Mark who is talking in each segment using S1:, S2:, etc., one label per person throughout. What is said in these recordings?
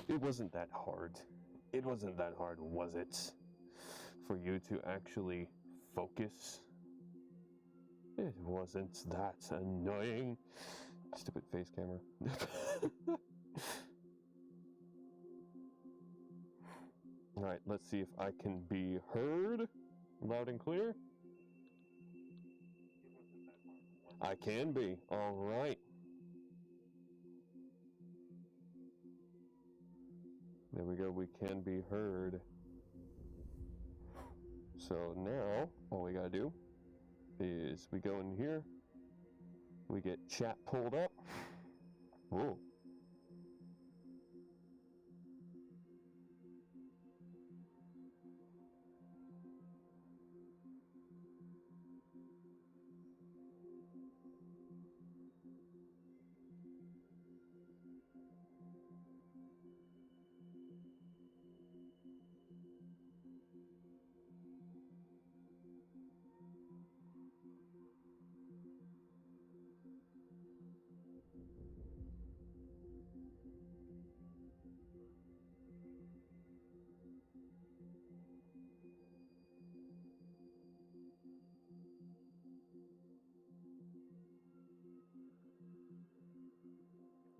S1: It wasn't that hard. It wasn't that hard, was it? For you to actually focus? It wasn't that annoying. Stupid face camera. Alright, let's see if I can be heard loud and clear. I can be. Alright. There we go, we can be heard. So now, all we gotta do is we go in here, we get chat pulled up. Whoa.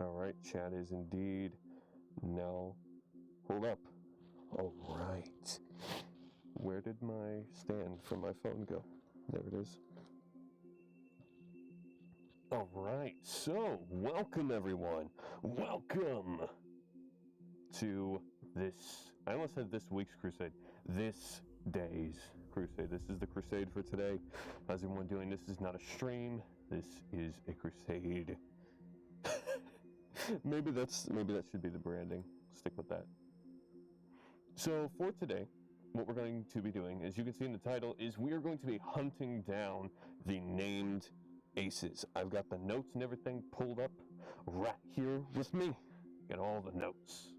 S1: Alright, chat is indeed now pulled up. Alright. Where did my stand from my phone go? There it is. Alright, so welcome everyone. Welcome to this, I almost said this week's crusade, this day's crusade. This is the crusade for today. How's everyone doing? This is not a stream. This is a crusade. maybe that should be the branding. Stick with that. So for today, what we're going to be doing, as you can see in the title, is we are going to be hunting down the named aces. I've got the notes and everything pulled up right here with me. Got all the notes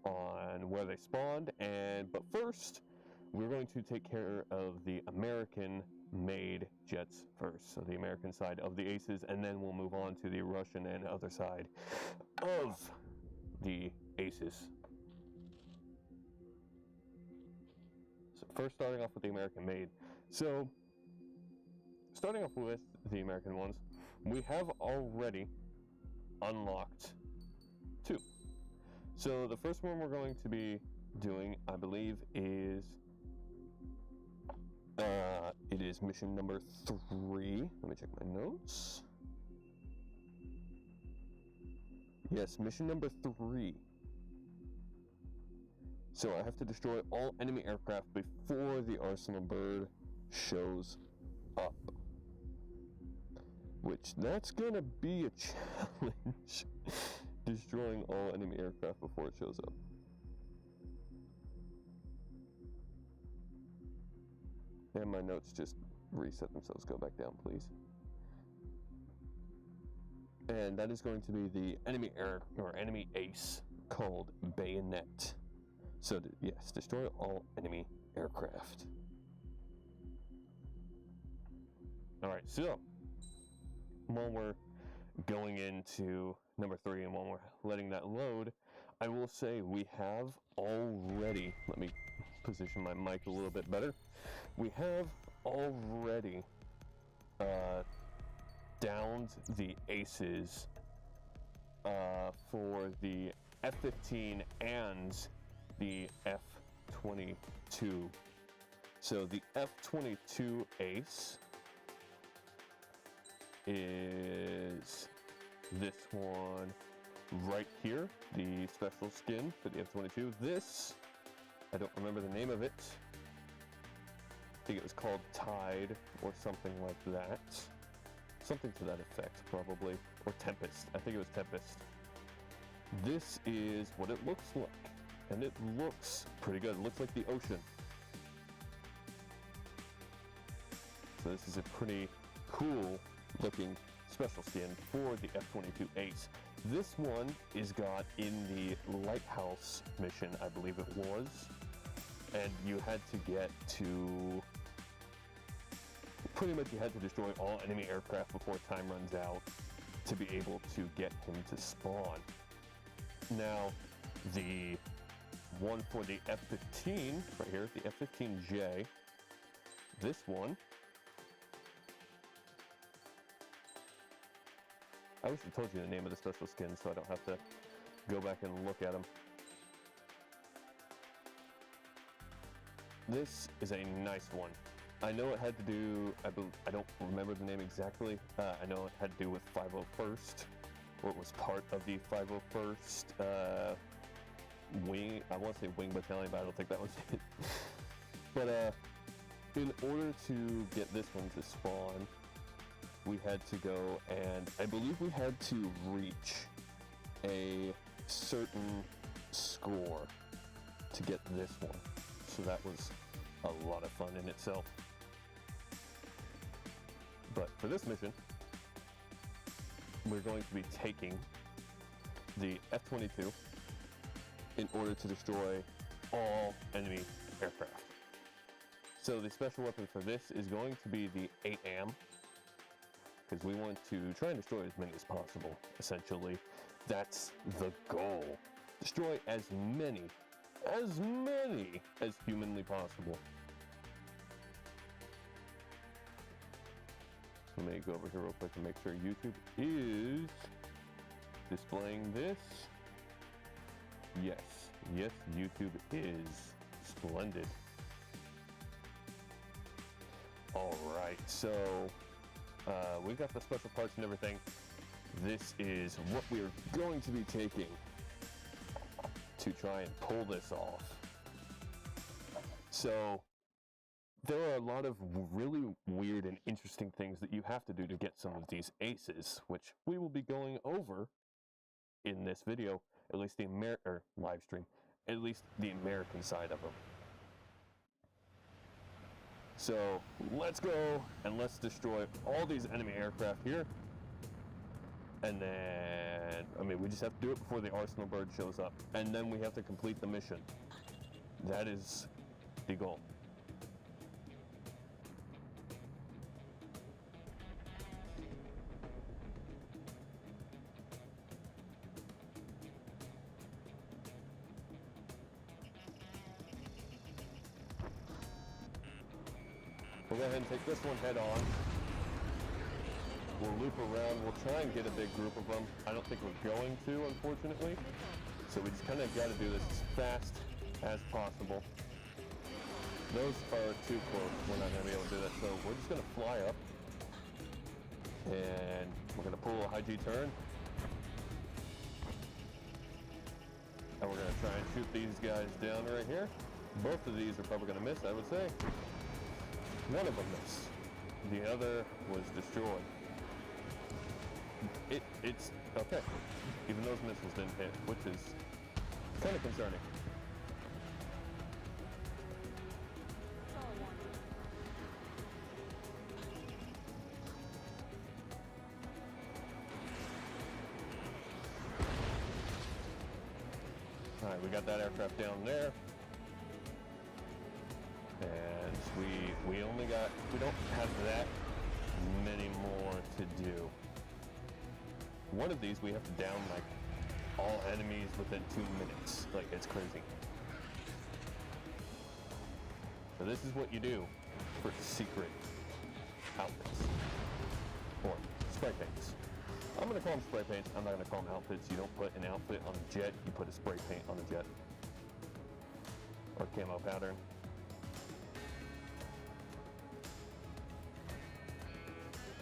S1: on where they spawned, but first, we're going to take care of the American-made jets first, so the American side of the aces, and then we'll move on to the Russian and other side of the aces. So first, starting off with the American-made. So, starting off with the American ones, we have already unlocked 2. So the first one we're going to be doing, I believe, is it is mission number 3. Let me check my notes. Yes, mission number 3. So I have to destroy all enemy aircraft before the Arsenal bird shows up. Which, that's gonna be a challenge. Destroying all enemy aircraft before it shows up. And my notes just reset themselves. Go back down, please. And that is going to be the enemy enemy ace called Bayonet. So yes, destroy all enemy aircraft. Alright, so while we're going into number 3 and while we're letting that load, I will say we have already, let me position my mic a little bit better. We have already downed the aces for the F-15 and the F-22. So the F-22 ace is this one right here, the special skin for the F-22. This, I don't remember the name of it. I think it was called Tide or something like that. Something to that effect, probably. Or Tempest. I think it was Tempest. This is what it looks like. And it looks pretty good. It looks like the ocean. So this is a pretty cool looking special skin for the F-22 ace. This one is got in the lighthouse mission, I believe it was. And you had to get to... Pretty much you had to destroy all enemy aircraft before time runs out to be able to get him to spawn. Now, the one for the F-15, right here, the F-15J. This one, I wish I told you the name of the special skin so I don't have to go back and look at them. This is a nice one. I know it had to do, I don't remember the name exactly. I know it had to do with 501st, or it was part of the 501st wing, I want to say wing battalion, but I don't think that was it. But in order to get this one to spawn, we had to go, and I believe we had to reach a certain score to get this one. So that was a lot of fun in itself. But for this mission, we're going to be taking the F-22 in order to destroy all enemy aircraft. So the special weapon for this is going to be the 8AM, because we want to try and destroy as many as possible, essentially. That's the goal. Destroy as many as humanly possible. Let me go over here real quick and make sure YouTube is displaying this. Yes, YouTube is. Splendid. All right, so we got the special parts and everything. This is what we're going to be taking to try and pull this off. So there are a lot of really weird and interesting things that you have to do to get some of these aces, which we will be going over in this video, at least the live stream, at least the American side of them. So let's go and let's destroy all these enemy aircraft here. And then, I mean, we just have to do it before the Arsenal bird shows up. And then we have to complete the mission. That is the goal. We'll go ahead and take this one head on. We'll loop around. We'll try and get a big group of them. I don't think we're going to, unfortunately. So we just kind of got to do this as fast as possible. Those are too close. We're not going to be able to do that. So we're just going to fly up. And we're going to pull a high G turn. And we're going to try and shoot these guys down right here. Both of these are probably going to miss, I would say. One of them missed. The other was destroyed. It's okay. Even those missiles didn't hit, which is kind of concerning. All right, we got that aircraft down there. And we don't have that many more to do. One of these we have to down like all enemies within 2 minutes. Like, it's crazy. So this is what you do for secret outfits. Or spray paints. I'm gonna call them spray paints. I'm not gonna call them outfits. You don't put an outfit on a jet, you put a spray paint on a jet. Or camo pattern.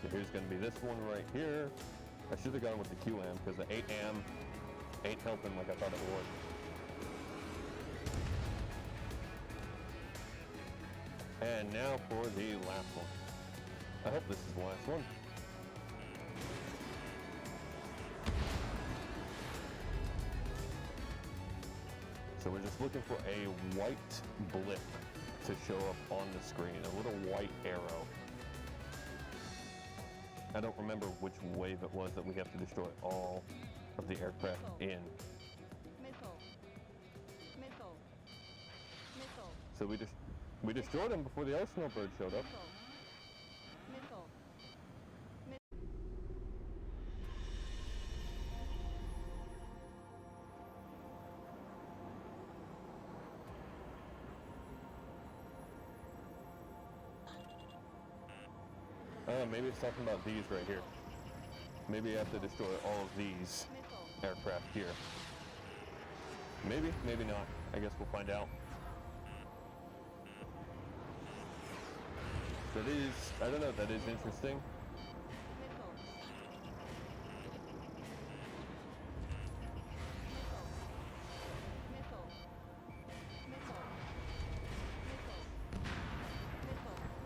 S1: So here's going to be this one right here. I should have gone with the QM because the 8AM ain't helping like I thought it would. And now for the last one. I hope this is the last one. So we're just looking for a white blip to show up on the screen, a little white arrow. I don't remember which wave it was that we have to destroy all of the aircraft in. So we destroyed them before the Arsenal bird showed up. Maybe it's talking about these right here. Maybe I have to destroy all of these aircraft here. Maybe, maybe not. I guess we'll find out. That is, I don't know, that is interesting.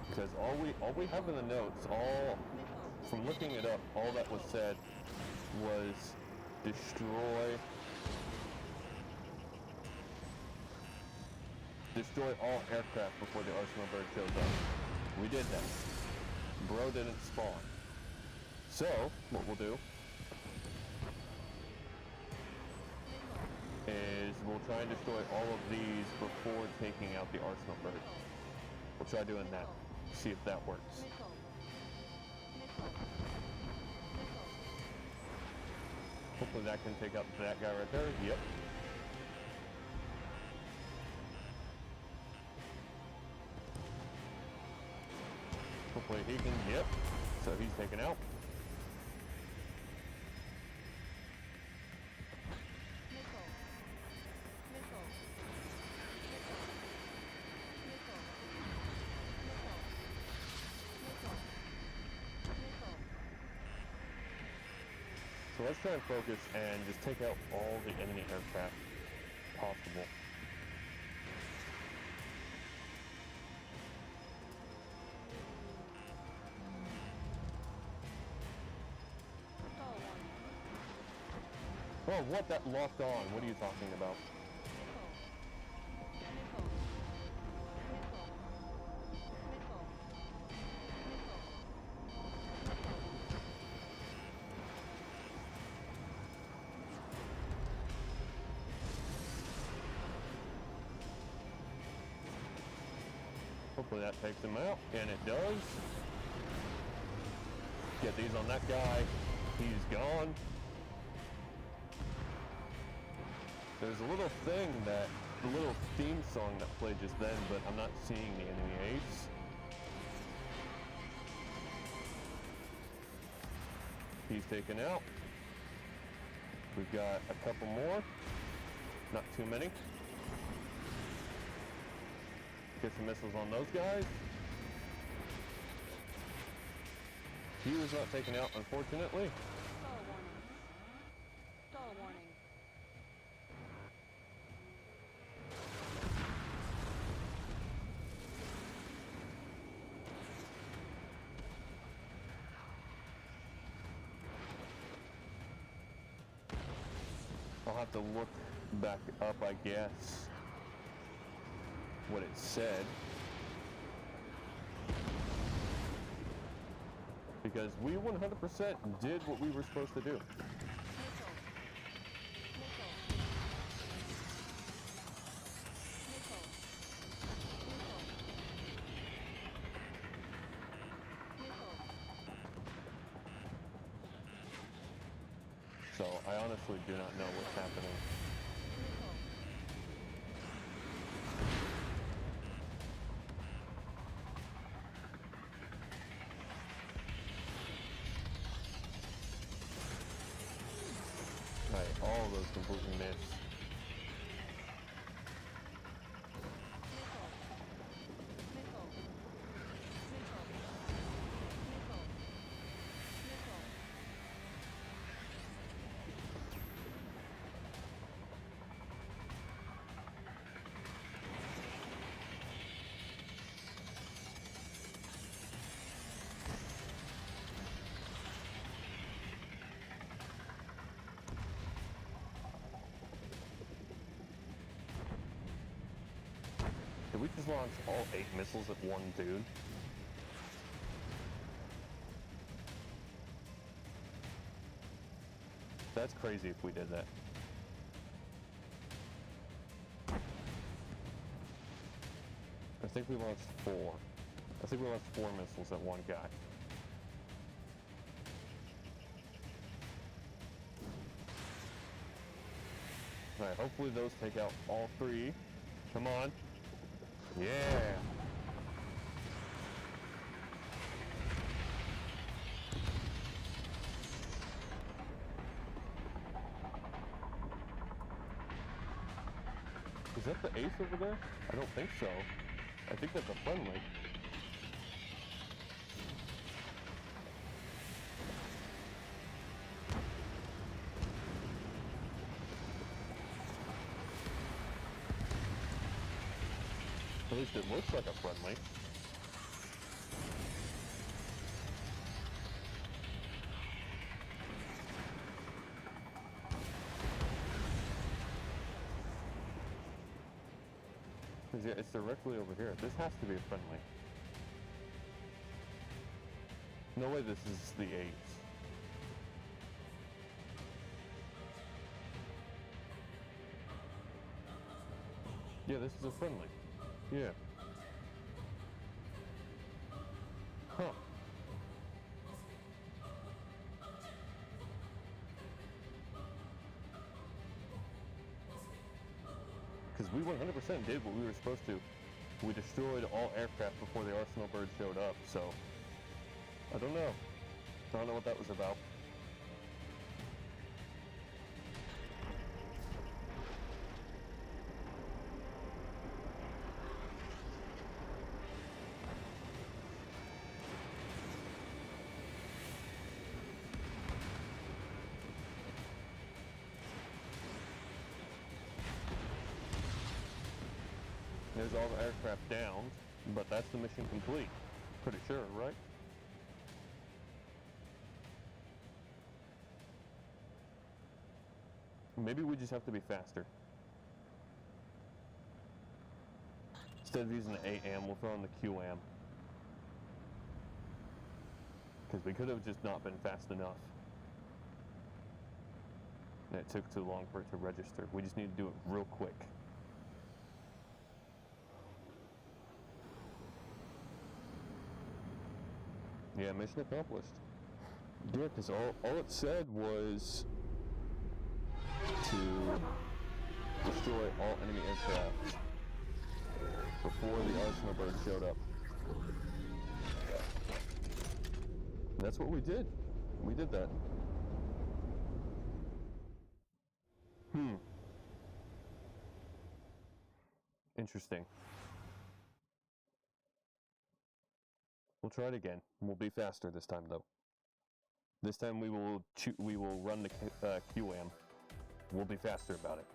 S1: Because all we have in the notes, from looking it up, all that was said was destroy all aircraft before the arsenal bird shows up. We did that. Bro didn't spawn. So, what we'll do is we'll try and destroy all of these before taking out the arsenal bird. We'll try doing that. See if that works. Hopefully that can take out that guy right there. Yep. Hopefully he can, yep. So he's taken out. So let's try and focus and just take out all the enemy aircraft possible. Oh, what? That locked on. What are you talking about? Hopefully that takes him out, and it does. Get these on that guy. He's gone. There's a little thing that, the little theme song that played just then, but I'm not seeing the enemy ace. He's taken out. We've got a couple more. Not too many. Get some missiles on those guys. He was not taken out, unfortunately.
S2: Stall warning.
S1: I'll have to look back up, I guess, what it said. Because we 100% did what we were supposed to do. So I honestly do not know what's happening. Right, all of those completely missed. Did we just launch all 8 missiles at one dude? That's crazy if we did that. I think we launched 4. I think we launched 4 missiles at one guy. Alright, hopefully those take out all 3. Come on. Yeah. Is that the ace over there? I don't think so. I think that's a friendly. At least it looks like a friendly. Yeah, it's directly over here. This has to be a friendly. No way this is the ace. Yeah, this is a friendly. Yeah. Huh. Because we 100% did what we were supposed to. We destroyed all aircraft before the Arsenal bird showed up, so... I don't know. I don't know what that was about. There's all the aircraft down, but that's the mission complete. Pretty sure, right? Maybe we just have to be faster. Instead of using the AM, we'll throw in the QAM. Because we could have just not been fast enough. And it took too long for it to register. We just need to do it real quick. Yeah, mission accomplished. Yeah, because all it said was to destroy all enemy aircraft before the Arsenal bird showed up. And that's what we did. We did that. Interesting. We'll try it again. We'll be faster this time, though. This time we will run the QAM. We'll be faster about it.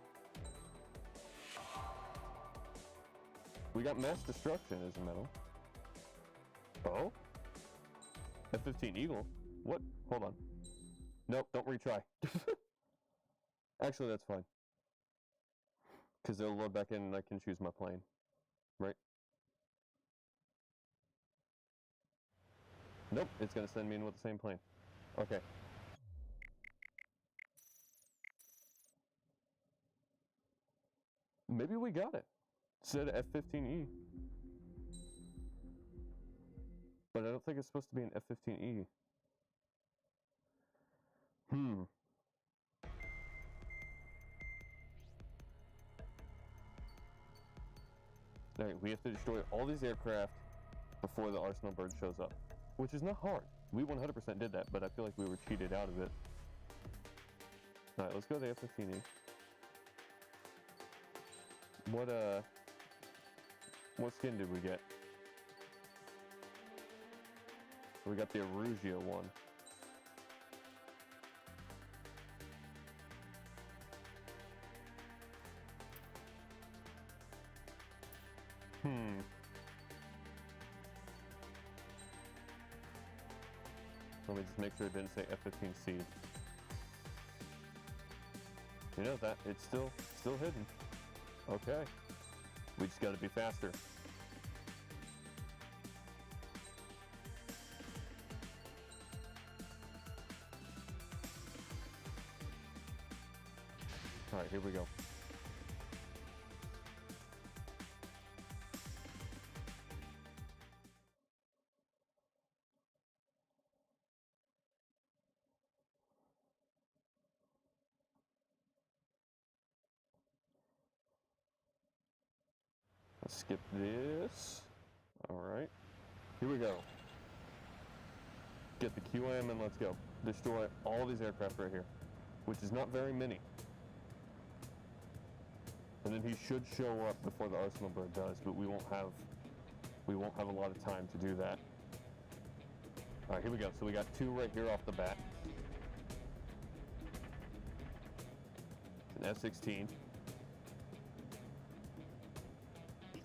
S1: We got mass destruction as a medal. Oh? F-15 Eagle? What? Hold on. Nope, don't retry. Actually, that's fine. Because they'll load back in and I can choose my plane. Right? Nope, it's going to send me in with the same plane. Okay. Maybe we got it. It said F-15E. But I don't think it's supposed to be an F-15E. Alright, we have to destroy all these aircraft before the Arsenal bird shows up. Which is not hard. We 100% did that, but I feel like we were cheated out of it. Alright, let's go to the F-15E. What skin did we get? We got the Arugio one. Let me just make sure it didn't say F-15C. You know that, it's still hidden. Okay. We just gotta be faster. Alright, here we go. Let's skip this. Alright. Here we go. Get the QM and let's go. Destroy all these aircraft right here. Which is not very many. And then he should show up before the arsenal bird does, but we won't have a lot of time to do that. All right, here we go. So we got 2 right here off the bat. An F-16.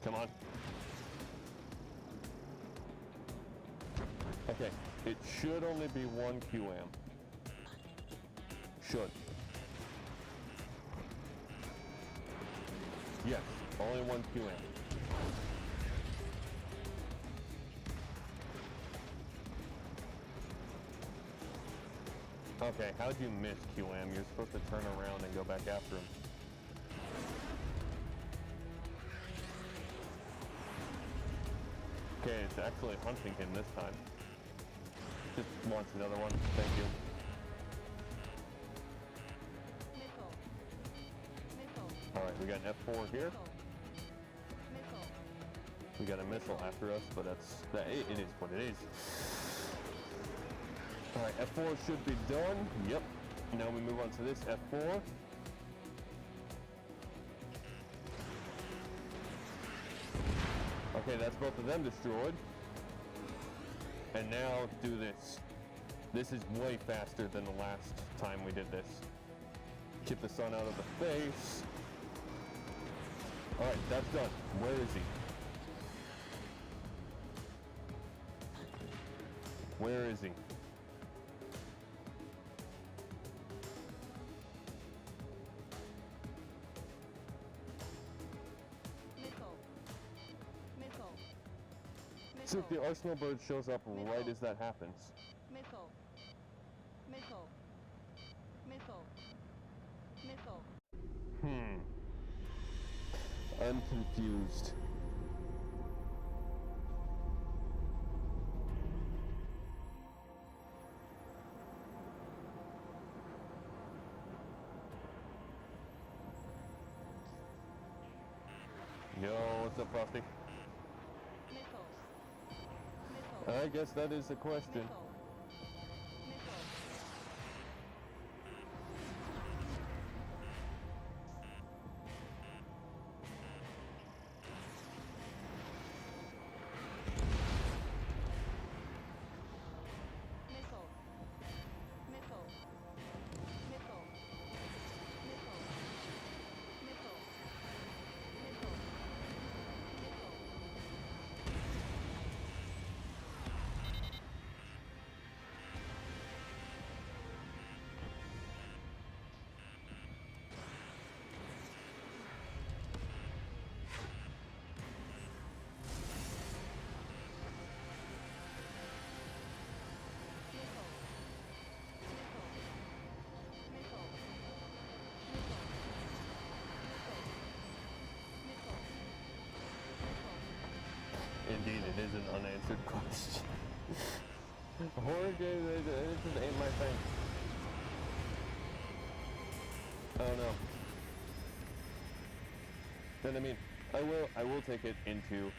S1: Come on. Okay, it should only be 1 QAM. Should. Yes, only 1 QAM. Okay, how'd you miss QAM? You're supposed to turn around and go back after him. Okay, it's actually hunting him this time. Just launch another one. Thank you. Alright, we got an F4 here. We got a missile after us, but it is what it is. Alright, F4 should be done. Yep. Now we move on to this F4. Okay, that's both of them destroyed. And now do this. This is way faster than the last time we did this. Keep the sun out of the face. Alright, that's done. Where is he? Where is he? See if the arsenal bird shows up right as that happens.
S2: Missile. Missile. Missile. Missile.
S1: I'm confused. Yo, what's up, Frosty? I guess that is the question. Indeed, it is an unanswered question. Horror games, it just ain't my thing. I don't know. Then I mean, I will take it into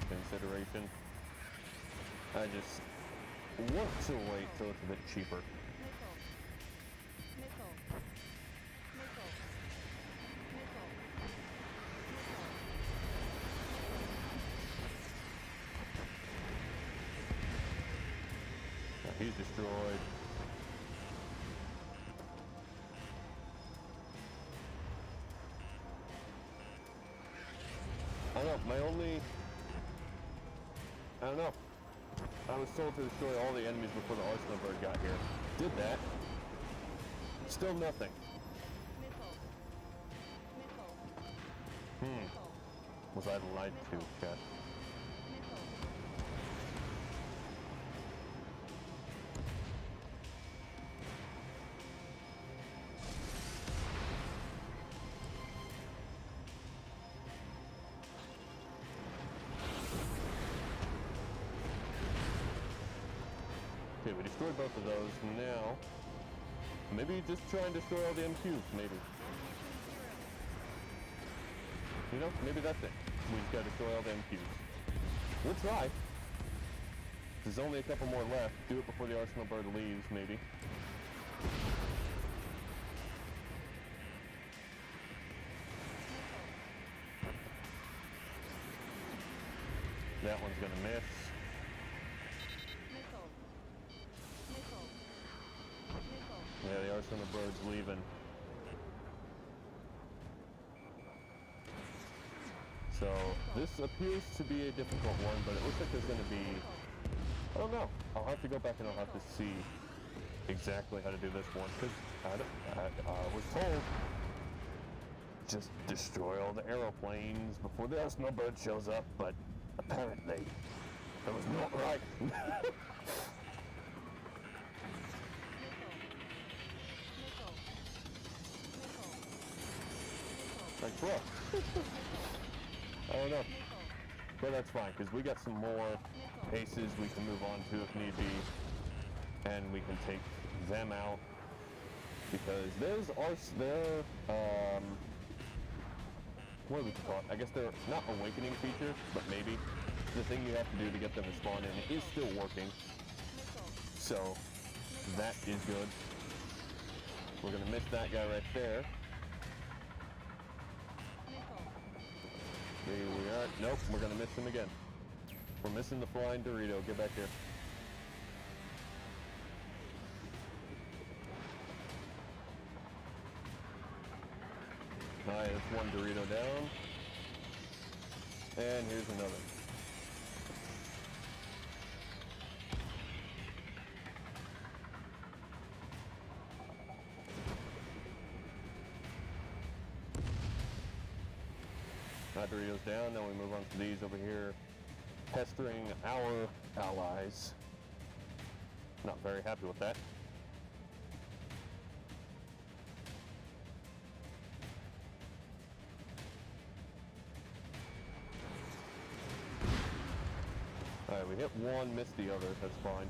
S1: consideration. I just want to wait till it's a bit cheaper. He's destroyed. I don't know. I was told to destroy all the enemies before the arsenal bird got here. Did that. Still nothing. Was I lied to, Cat? Okay, we destroyed both of those. Now, maybe just try and destroy all the MQs, maybe. You know, maybe that's it. We just gotta destroy all the MQs. We'll try. There's only a couple more left. Do it before the arsenal bird leaves, maybe. That one's gonna miss.
S2: Missile. Missile. Missile.
S1: Yeah, the arsenal bird's leaving. So this appears to be a difficult one, but it looks like there's gonna be, I don't know. I'll have to go back and I'll have to see exactly how to do this one, because I was told just destroy all the aeroplanes before the arsenal bird shows up, but apparently that was not right. Like, bro. I don't know. But that's fine, because we got some more aces we can move on to if need be. And we can take them out. Because they're what do we call it? I guess they're not awakening feature, but maybe. The thing you have to do to get them to spawn in is still working. So, that is good. We're gonna miss that guy right there. Here we are. Nope, we're gonna miss him again. We're missing the flying Dorito. Get back here. Alright, that's one Dorito down. And here's another. Doritos down, then we move on to these over here, pestering our allies. Not very happy with that. Alright, we hit one, missed the other, that's fine.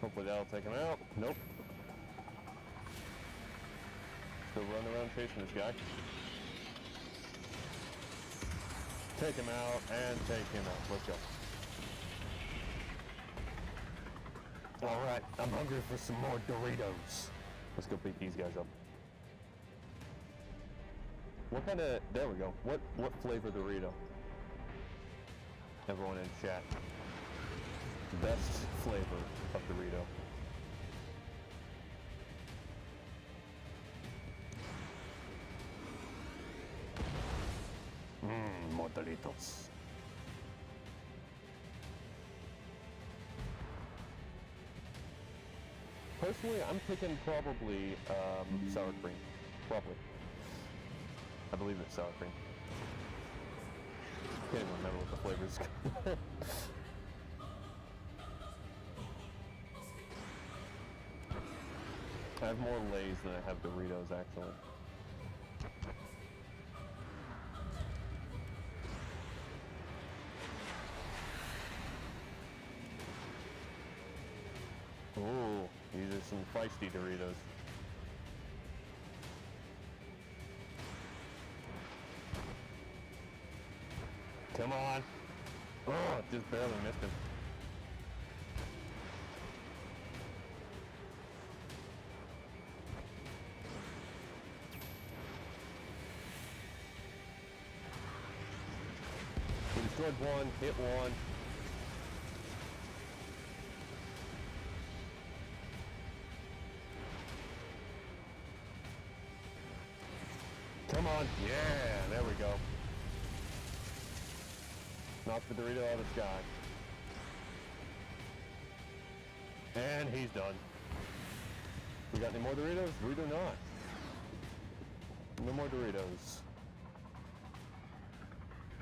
S1: Hopefully that'll take him out. Nope. Still running around chasing this guy. Take him out and take him out. Let's go. Alright, I'm hungry for some more Doritos. Let's go beat these guys up. What kind of, there we go. What flavor Dorito? Everyone in chat. Best flavor of Dorito. More Doritos. Personally, I'm picking probably sour cream. Probably. I believe it's sour cream. Can't even remember what the flavor is. I have more Lay's than I have Doritos, actually. Ooh, these are some feisty Doritos. Come on! Oh, just barely missed him. Destroyed one, hit one. Come on. Yeah, there we go. Knock the Dorito out of the sky. And he's done. We got any more Doritos? We do not. No more Doritos.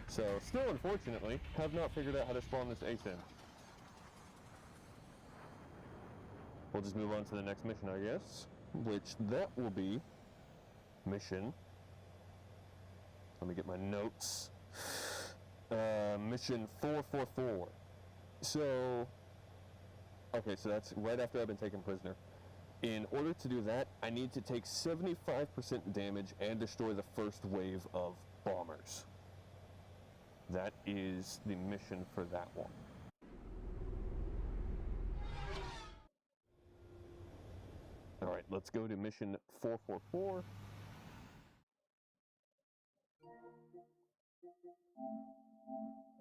S1: So, still unfortunately, have not figured out how to spawn this ace in. We'll just move on to the next mission, I guess. Which, that will be mission. Let me get my notes. mission 444. So, okay, so that's right after I've been taken prisoner. In order to do that, I need to take 75% damage and destroy the first wave of bombers. That is the mission for that one. Alright, let's go to mission 444.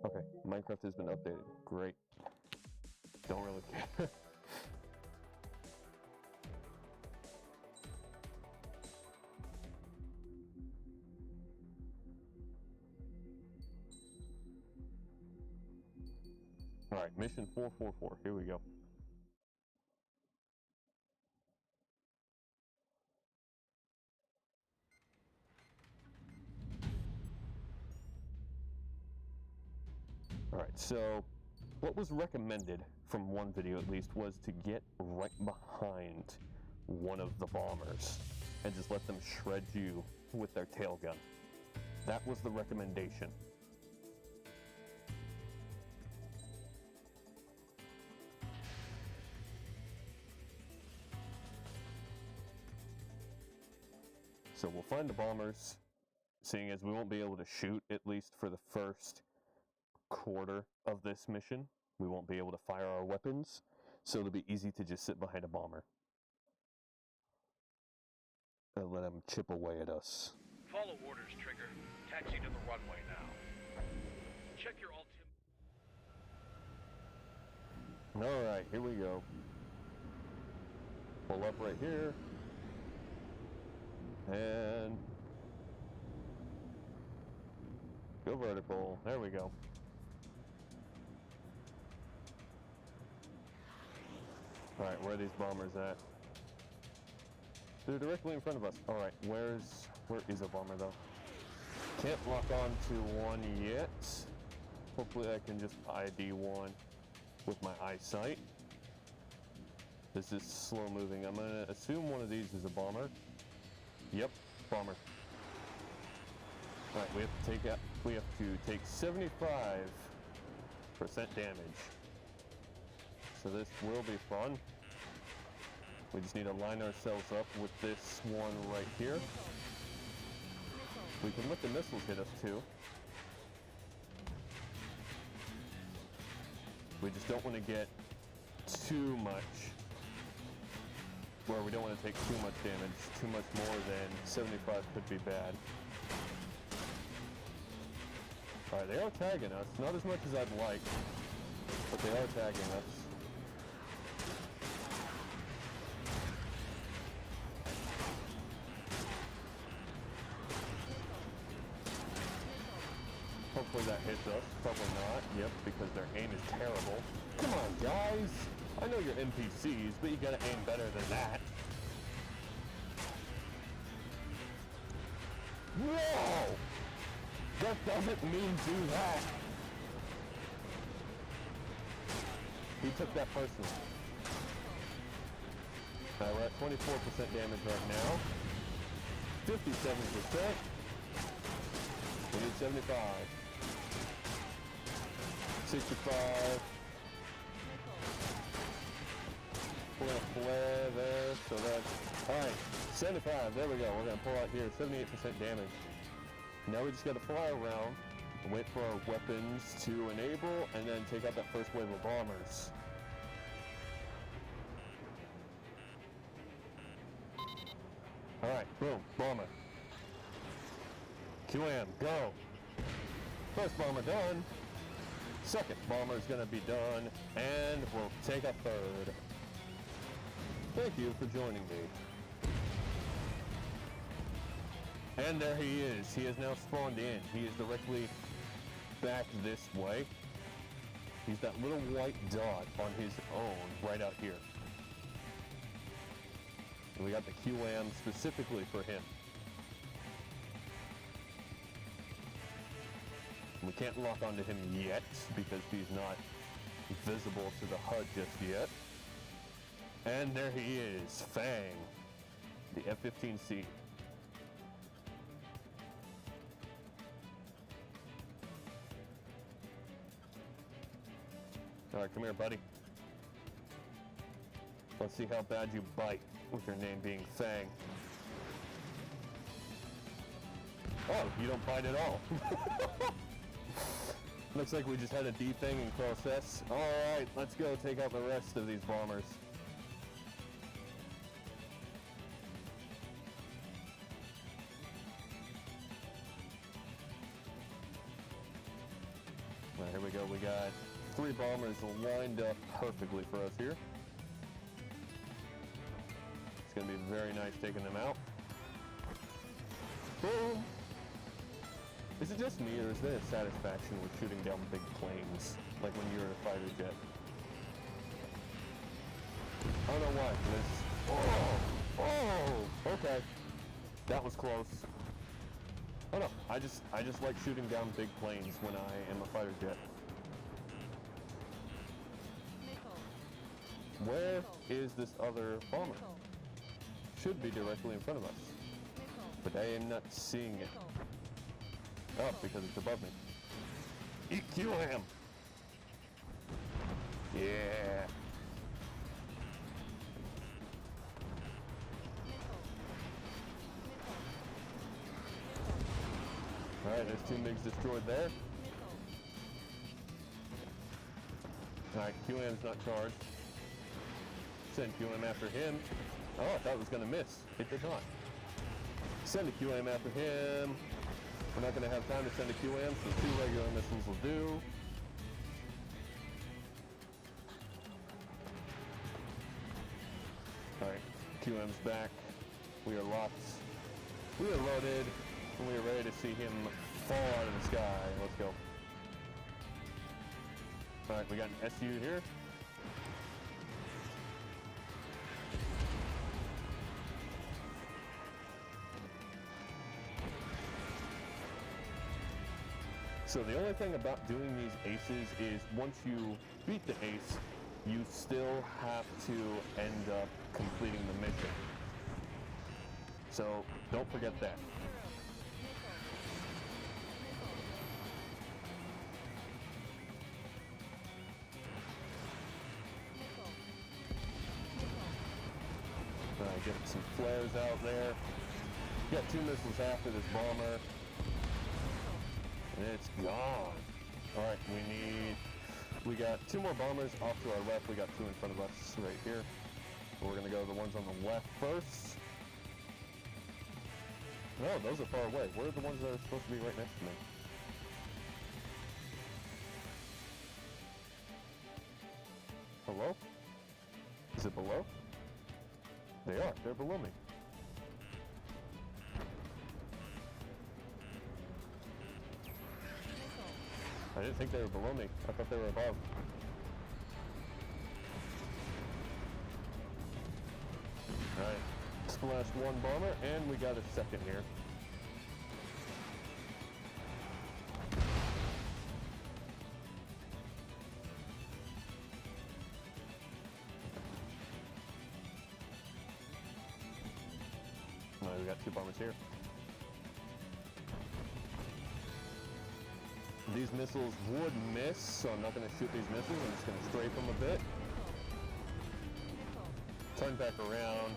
S1: Okay, Minecraft has been updated. Great. Don't really care. Alright, mission 444. Here we go. Alright, so what was recommended from one video at least was to get right behind one of the bombers and just let them shred you with their tail gun. That was the recommendation. So we'll find the bombers, seeing as we won't be able to shoot, at least for the first quarter of this mission. We won't be able to fire our weapons, so it'll be easy to just sit behind a bomber and let him chip away at us.
S3: Follow orders, Trigger. Taxi to the runway now. Check your
S1: Alright, here we go. Pull up right here. And go vertical. There we go. Alright, where are these bombers at? They're directly in front of us. Alright, where is a bomber though? Can't lock on to one yet. Hopefully I can just ID one with my eyesight. This is slow moving. I'm gonna assume one of these is a bomber. Yep, bomber. Alright, we have to take 75% damage. So this will be fun. We just need to line ourselves up with this one right here. We can let the missiles hit us too. We just don't want to get too much, where we don't want to take too much damage. Too much more than 75 could be bad. Alright, they are tagging us. Not as much as I'd like, but they are tagging us. Hopefully that hits us. Probably not. Yep, because their aim is terrible. Come on, guys! I know you're NPCs, but you gotta aim better than that. Whoa! That doesn't mean do that! He took that personally. Alright, we're at 24% damage right now. 57%. We need 75. 65. We're gonna flare there, so that's alright. 75, there we go. We're gonna pull out here, 78% damage. Now we just gotta fly around and wait for our weapons to enable and then take out that first wave of bombers. Alright, boom, bomber. QM, go! First bomber done. Second bomber is gonna be done, and we'll take a third. Thank you for joining me. And there he is. He has now spawned in. He is directly back this way. He's that little white dot on his own right out here. And we got the QAM specifically for him. We can't lock onto him yet because he's not visible to the HUD just yet. And there he is, Fang, the F-15C. Alright, come here, buddy. Let's see how bad you bite with your name being Fang. Oh, you don't bite at all. Looks like we just had a defanging process. Alright, let's go take out the rest of these bombers. Well, here we go. We got 3 bombers lined up perfectly for us here. It's going to be very nice taking them out. Boom! Is it just me, or is there a satisfaction with shooting down big planes, like when you're in a fighter jet? I don't know why, but okay. That was close. Oh no, I just like shooting down big planes when I am a fighter jet. Where is this other bomber? Should be directly in front of us, but I am not seeing it. Oh, because it's above me. EQ him! Yeah! Alright, there's 2 MiGs destroyed there. Alright, QM's not charged. Send QM after him. Oh, I thought it was going to miss. It did not. Send a QM after him. We're not going to have time to send a QM, so 2 regular missiles will do. Alright, QM's back. We are locked. We are loaded. And we are ready to see him fall out of the sky. Let's go. Alright, we got an SU here. So the only thing about doing these aces is once you beat the ace, you still have to end up completing the mission. So don't forget that. Get some flares out there. Got 2 missiles after this bomber. And it's gone. Alright, we got 2 more bombers off to our left. We got 2 in front of us right here. So we're gonna go to the ones on the left first. Oh, those are far away. Where are the ones that are supposed to be right next to me? Hello? Is it below? They are. They're below me. I didn't think they were below me. I thought they were above. Alright. Splashed 1 bomber, and we got a second here. We got 2 bombers here. These missiles would miss, so I'm not going to shoot these missiles. I'm just going to strafe them a bit. Turn back around.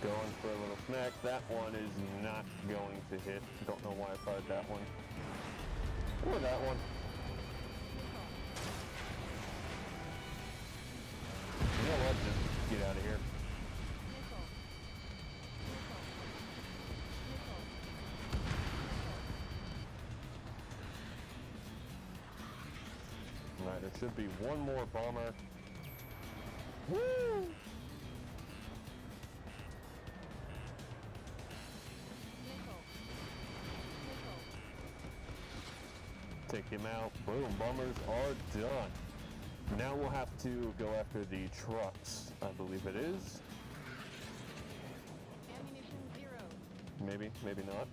S1: Going for a little smack. That one is not going to hit. Don't know why I fired that one. Or that one. You know what? Just get out of here. Alright, there should be 1 more bomber. Woo! Take him out. Boom, bombers are done. Now we'll have to go after the trucks, I believe it is.
S2: Ammunition 0.
S1: Maybe, maybe not.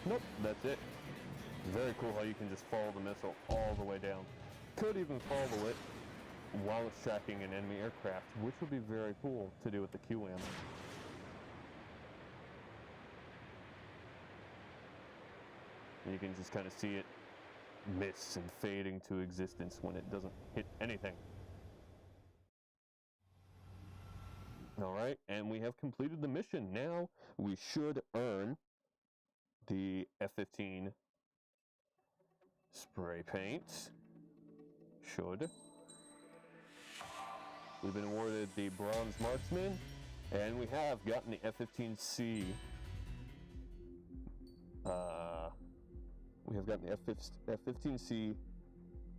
S1: Nope, that's it. Very cool how you can just follow the missile all the way down. Could even follow it while it's tracking an enemy aircraft, which would be very cool to do with the QM. You can just kind of see it miss and fade into existence when it doesn't hit anything. Alright, and we have completed the mission. Now we should earn the F-15 spray paint. Should. We've been awarded the Bronze Marksman, and we have gotten the F-15C. We have gotten the F-15C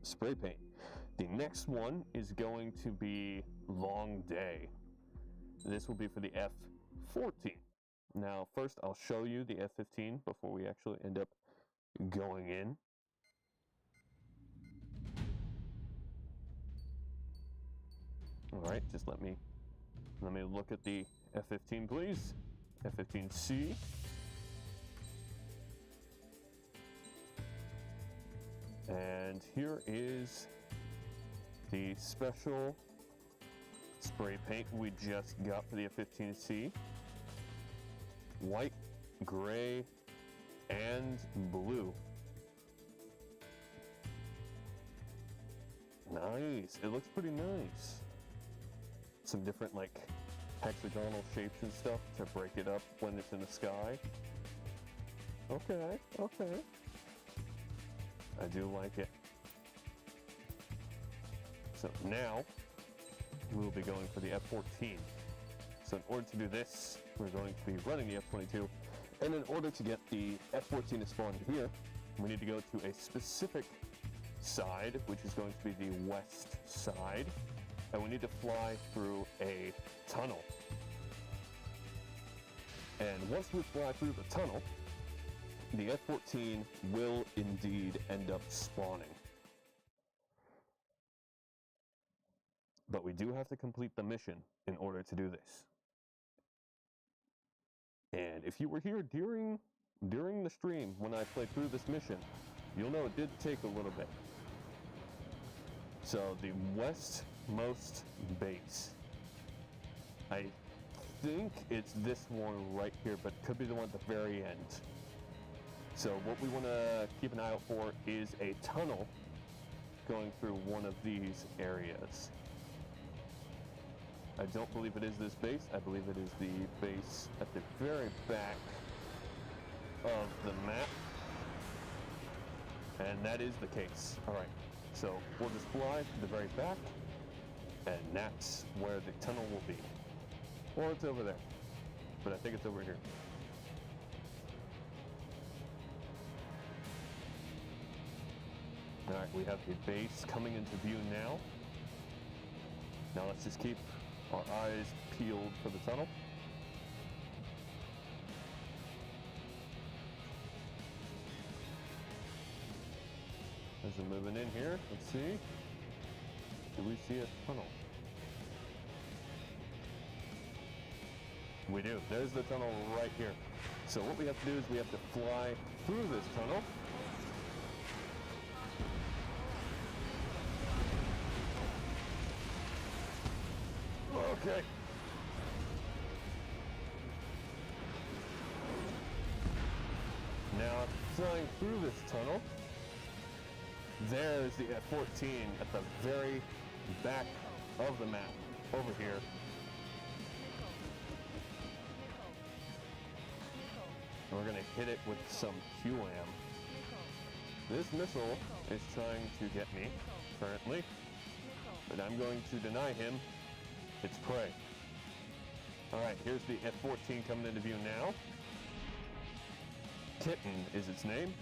S1: spray paint. The next one is going to be Long Day. This will be for the F-14. Now, first I'll show you the F-15 before we actually end up going in. All right, just let me look at the F-15, please. F-15C. And here is the special spray paint we just got for the F-15C. White, gray, and blue. Nice. It looks pretty nice. Some different like hexagonal shapes and stuff to break it up when it's in the sky. Okay, okay. I do like it. So now we'll be going for the F-14. So in order to do this, we're going to be running the F-22. And in order to get the F-14 to spawn here, we need to go to a specific side, which is going to be the west side. And we need to fly through a tunnel. And once we fly through the tunnel, the F-14 will indeed end up spawning. But we do have to complete the mission in order to do this. And if you were here during the stream when I played through this mission, you'll know it did take a little bit. So the westmost base, I think it's this one right here, but could be the one at the very end. So what we want to keep an eye out for is a tunnel going through one of these areas. I don't believe it is this base. I believe it is the base at the very back of the map. And that is the case. All right, so we'll just fly to the very back, and that's where the tunnel will be. Or it's over there, but I think it's over here. All right, we have the base coming into view now. Now let's just keep our eyes peeled for the tunnel. As we're moving in here, let's see. Do we see a tunnel? We do. There's the tunnel right here. So what we have to do is we have to fly through this tunnel. Okay. Now, flying through this tunnel, there's the F-14 at the very back of the map, over here. And we're going to hit it with some QAM. This missile is trying to get me, currently, but I'm going to deny him its prey. Alright, here's the F-14 coming into view now. Kitten is its name.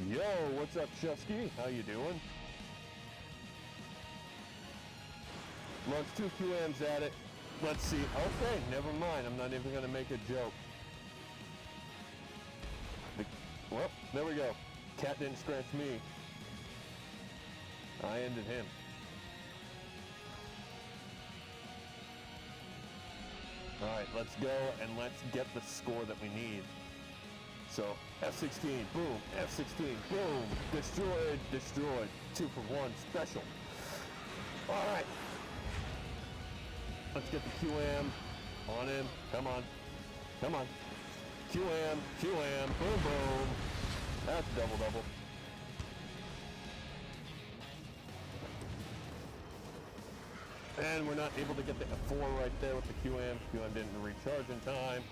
S1: Yo, what's up, Chusky? How you doing? Launch 2 QAMs at it. Let's see. Okay, never mind. I'm not even going to make a joke. Well, there we go. Cat didn't scratch me. I ended him. Alright, let's go and let's get the score that we need. So, F-16, boom, F-16, boom, destroyed, destroyed, 2 for 1, special. Alright, let's get the QAM on him, come on, QAM, QAM, boom, boom. That's double. And we're not able to get the F4 right there with the QM. QM didn't recharge in time,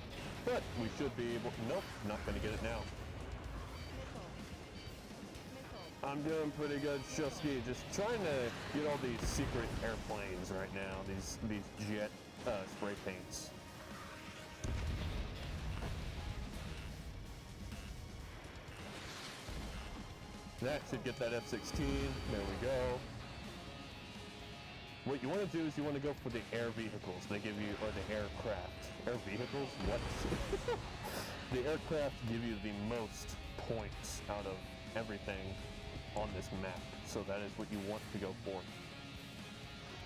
S1: but we should be able, nope, not gonna get it now. I'm doing pretty good, Shusky. Just trying to get all these secret airplanes right now, these jet spray paints. That should get that F-16. There we go. What you want to do is you want to go for the air vehicles. They give you, or the aircraft. Air vehicles? What? The aircraft give you the most points out of everything on this map. So that is what you want to go for.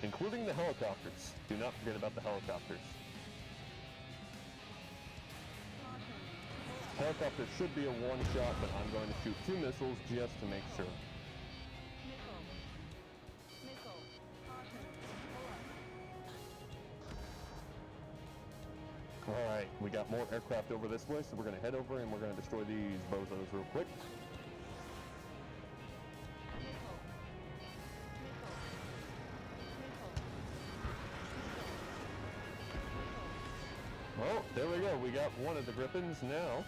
S1: Including the helicopters. Do not forget about the helicopters. Helicopter should be a one-shot, but I'm going to shoot 2 missiles just to make sure. Alright, we got more aircraft over this way, so we're going to head over and we're going to destroy these bozos real quick. Oh, there we go. We got one of the Griffins now.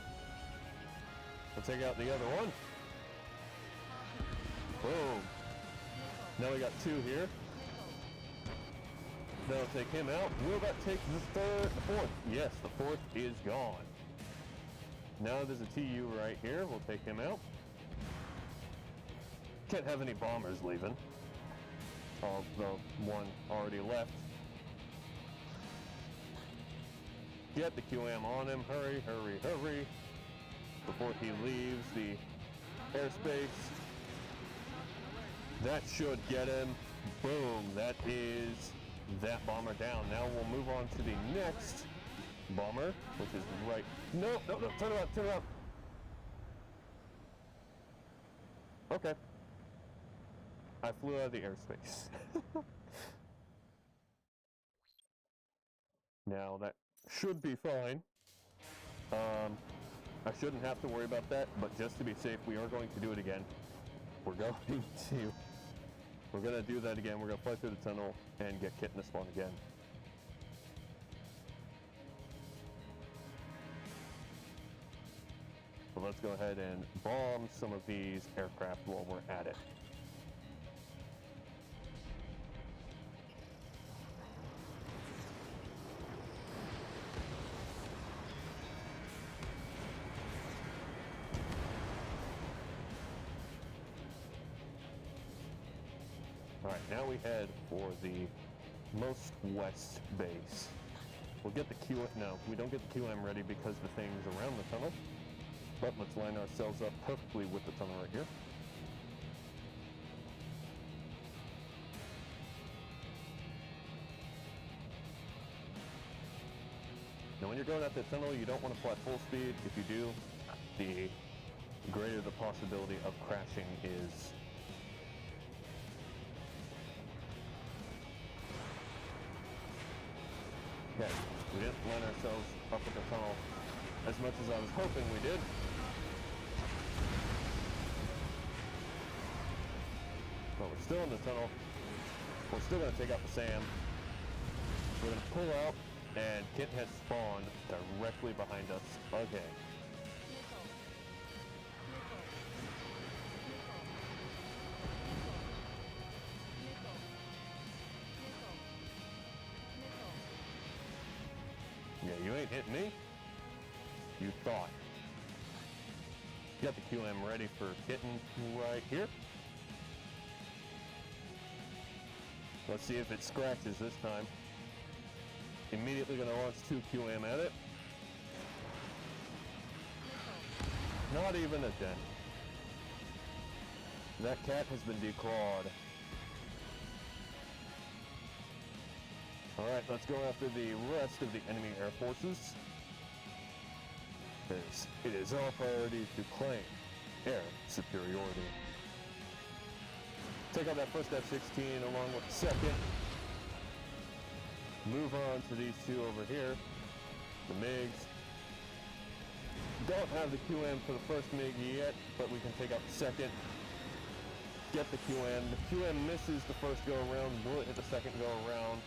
S1: We'll take out the other one. Boom. Now we got 2 here. That'll take him out. Will that take the 4th? Yes, the 4th is gone. Now there's a TU right here. We'll take him out. Can't have any bombers leaving. Although one already left. Get the QM on him. Hurry, hurry, hurry. Before he leaves the airspace. That should get him. Boom. That is that bomber down. Now we'll move on to the next bomber, which is right. No, turn around. Okay. I flew out of the airspace. Now that should be fine. I shouldn't have to worry about that, but just to be safe, we are going to do it again. We're going to do that again. We're going to fly through the tunnel and get Kit in the spawn again. So let's go ahead and bomb some of these aircraft while we're at it. Alright, now we head for the most west base. We'll get the QM, no, we don't get the QM ready because the thing's around the tunnel. But let's line ourselves up perfectly with the tunnel right here. Now when you're going at the tunnel, you don't want to fly full speed. If you do, the greater the possibility of crashing is. Okay, we didn't line ourselves up with the tunnel as much as I was hoping we did. But we're still in the tunnel. We're still going to take out the SAM. We're going to pull out, and Kit has spawned directly behind us. Okay. Yeah, you ain't hitting me. You thought. Got the QM ready for Kitten right here. Let's see if it scratches this time. Immediately going to launch 2 QM at it. Not even a dent. That cat has been declawed. Alright, let's go after the rest of the enemy air forces. It is our priority to claim air superiority. Take out that first F-16 along with the second. Move on to these 2 over here. The MiGs. Don't have the QM for the first MiG yet, but we can take out the second. Get the QM. The QM misses the first go around. Will it hit the second go around?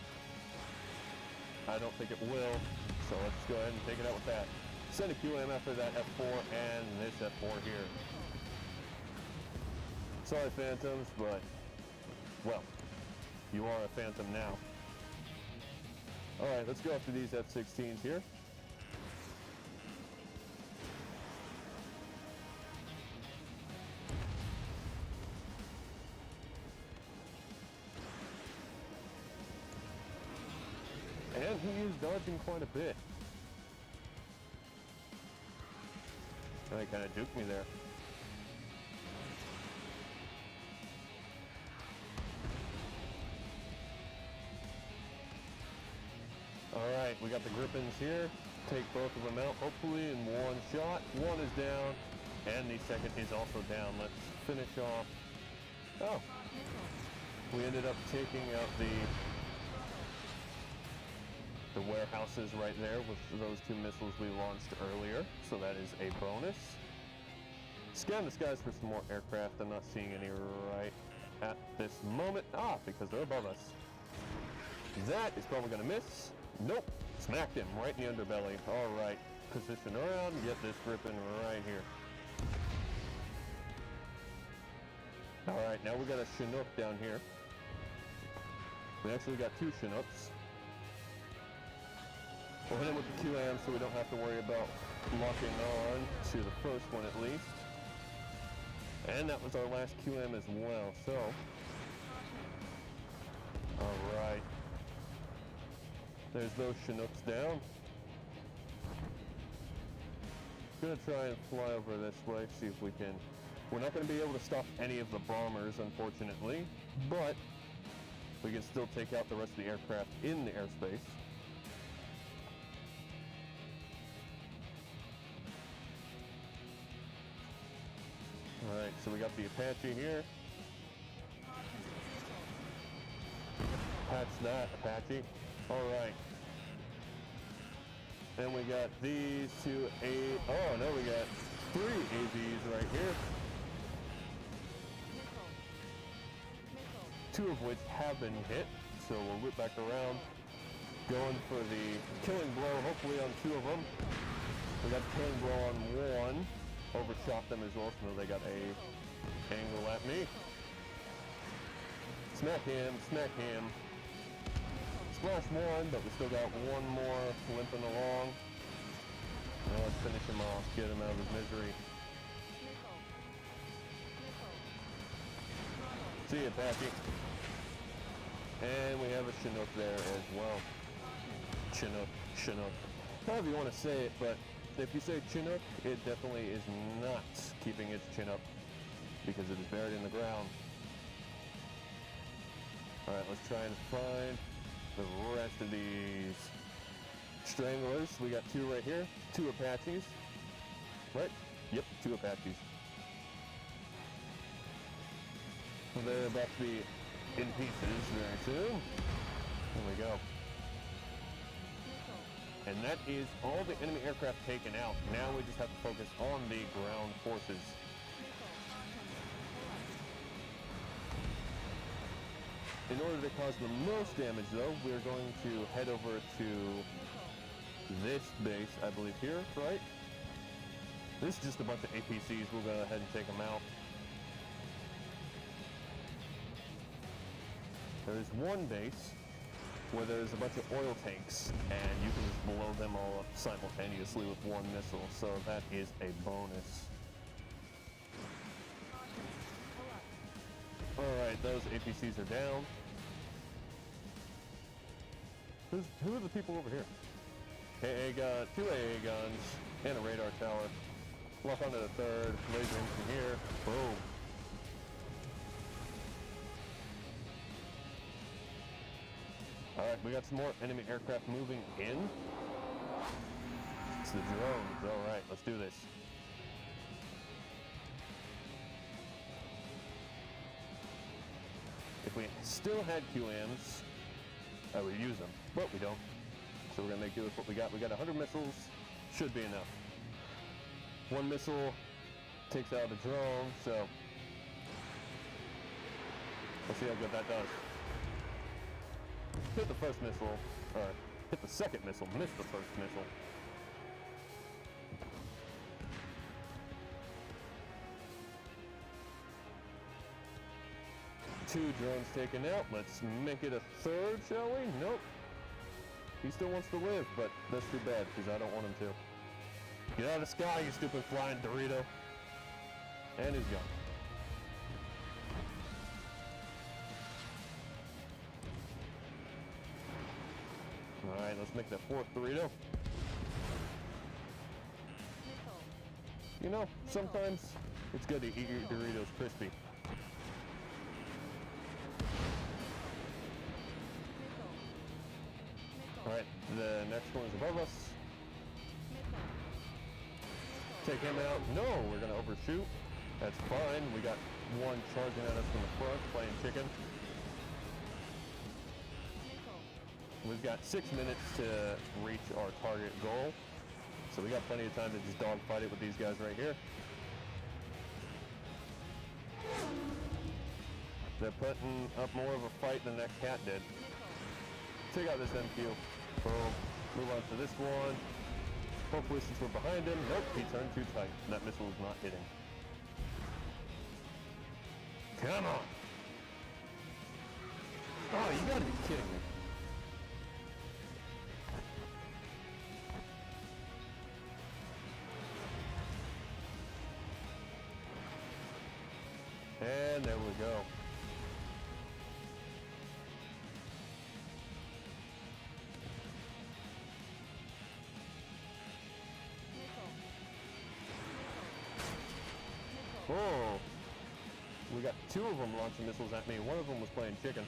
S1: I don't think it will. So let's go ahead and take it out with that. Send a QM after that F4 and this F4 here. Sorry, Phantoms, but, well, you are a Phantom now. Alright, let's go after these F-16s here. And he is dodging quite a bit. He kind of duped me there. Alright, we got the Griffins here. Take both of them out, hopefully, in one shot. One is down, and the second is also down. Let's finish off. Oh, we ended up taking out the warehouses right there with those two missiles we launched earlier, so that is a bonus. Scan the skies for some more aircraft. I'm not seeing any right at this moment. Because they're above us. That is probably going to miss. Nope. Smacked him right in the underbelly. All right. Position around. Get this Griffin right here. All right. Now we got a Chinook down here. We actually got two Chinooks. We'll hit him with the QM so we don't have to worry about locking on to the first one at least. And that was our last QM as well, so. Alright. There's those Chinooks down. Gonna try and fly over this way, see if we can. We're not gonna be able to stop any of the bombers, unfortunately, but we can still take out the rest of the aircraft in the airspace. Alright, so we got the Apache here. Patch that, Apache. Alright. Then we got these two oh no, we got three AVs right here. Two of which have been hit, so we'll whip back around. Going for the killing blow, hopefully on two of them. We got the killing blow on one. Overshot them as well, so they got a angle at me. Smack him, smack him. Splash one, but we still got one more limping along. Now let's finish him off, get him out of his misery. See ya, Apache. And we have a Chinook there as well. Chinook, Chinook. However you want to say it, but if you say Chinook, it definitely is not keeping its chin up because it is buried in the ground. Alright, let's try and find the rest of these stranglers. We got two right here, two Apaches. Right? Yep, two Apaches. They're about to be in pieces very soon. There we go. And that is all the enemy aircraft taken out. Now we just have to focus on the ground forces. In order to cause the most damage, though, we're going to head over to this base, I believe here, right? This is just a bunch of APCs. We'll go ahead and take them out. There's one base where there's a bunch of oil tanks, and you can just blow them all up simultaneously with one missile, so that is a bonus. Alright, those APCs are down. Who are the people over here? AA gun, two AA guns, and a radar tower. Lock onto the third, laser from here, boom. Alright, we got some more enemy aircraft moving in. It's the drones. Alright, let's do this. If we still had QMs, I would use them, but we don't. So we're going to make do with what we got. We got 100 missiles. Should be enough. One missile takes out a drone, so let's see how good that does. Hit the first missile, or hit the second missile, missed the first missile. Two drones taken out. Let's make it a third, shall we? Nope. He still wants to live, but that's too bad because I don't want him to. Get out of the sky, you stupid flying Dorito. And he's gone. Alright, let's make that fourth Dorito. You know, sometimes it's good to eat your Doritos crispy. Alright, the next one is above us. Take him out. No, we're going to overshoot. That's fine. We got one charging at us from the front, playing chicken. We've got 6 minutes to reach our target goal. So we got plenty of time to just dogfight it with these guys right here. They're putting up more of a fight than that cat did. Take out this MQ. Boom. Move on to this one. Hopefully since we're behind him. Nope, he turned too tight. That missile is not hitting. Come on! Oh, you gotta be kidding me. And there we go. Oh, we got two of them launching missiles at me. One of them was playing chicken.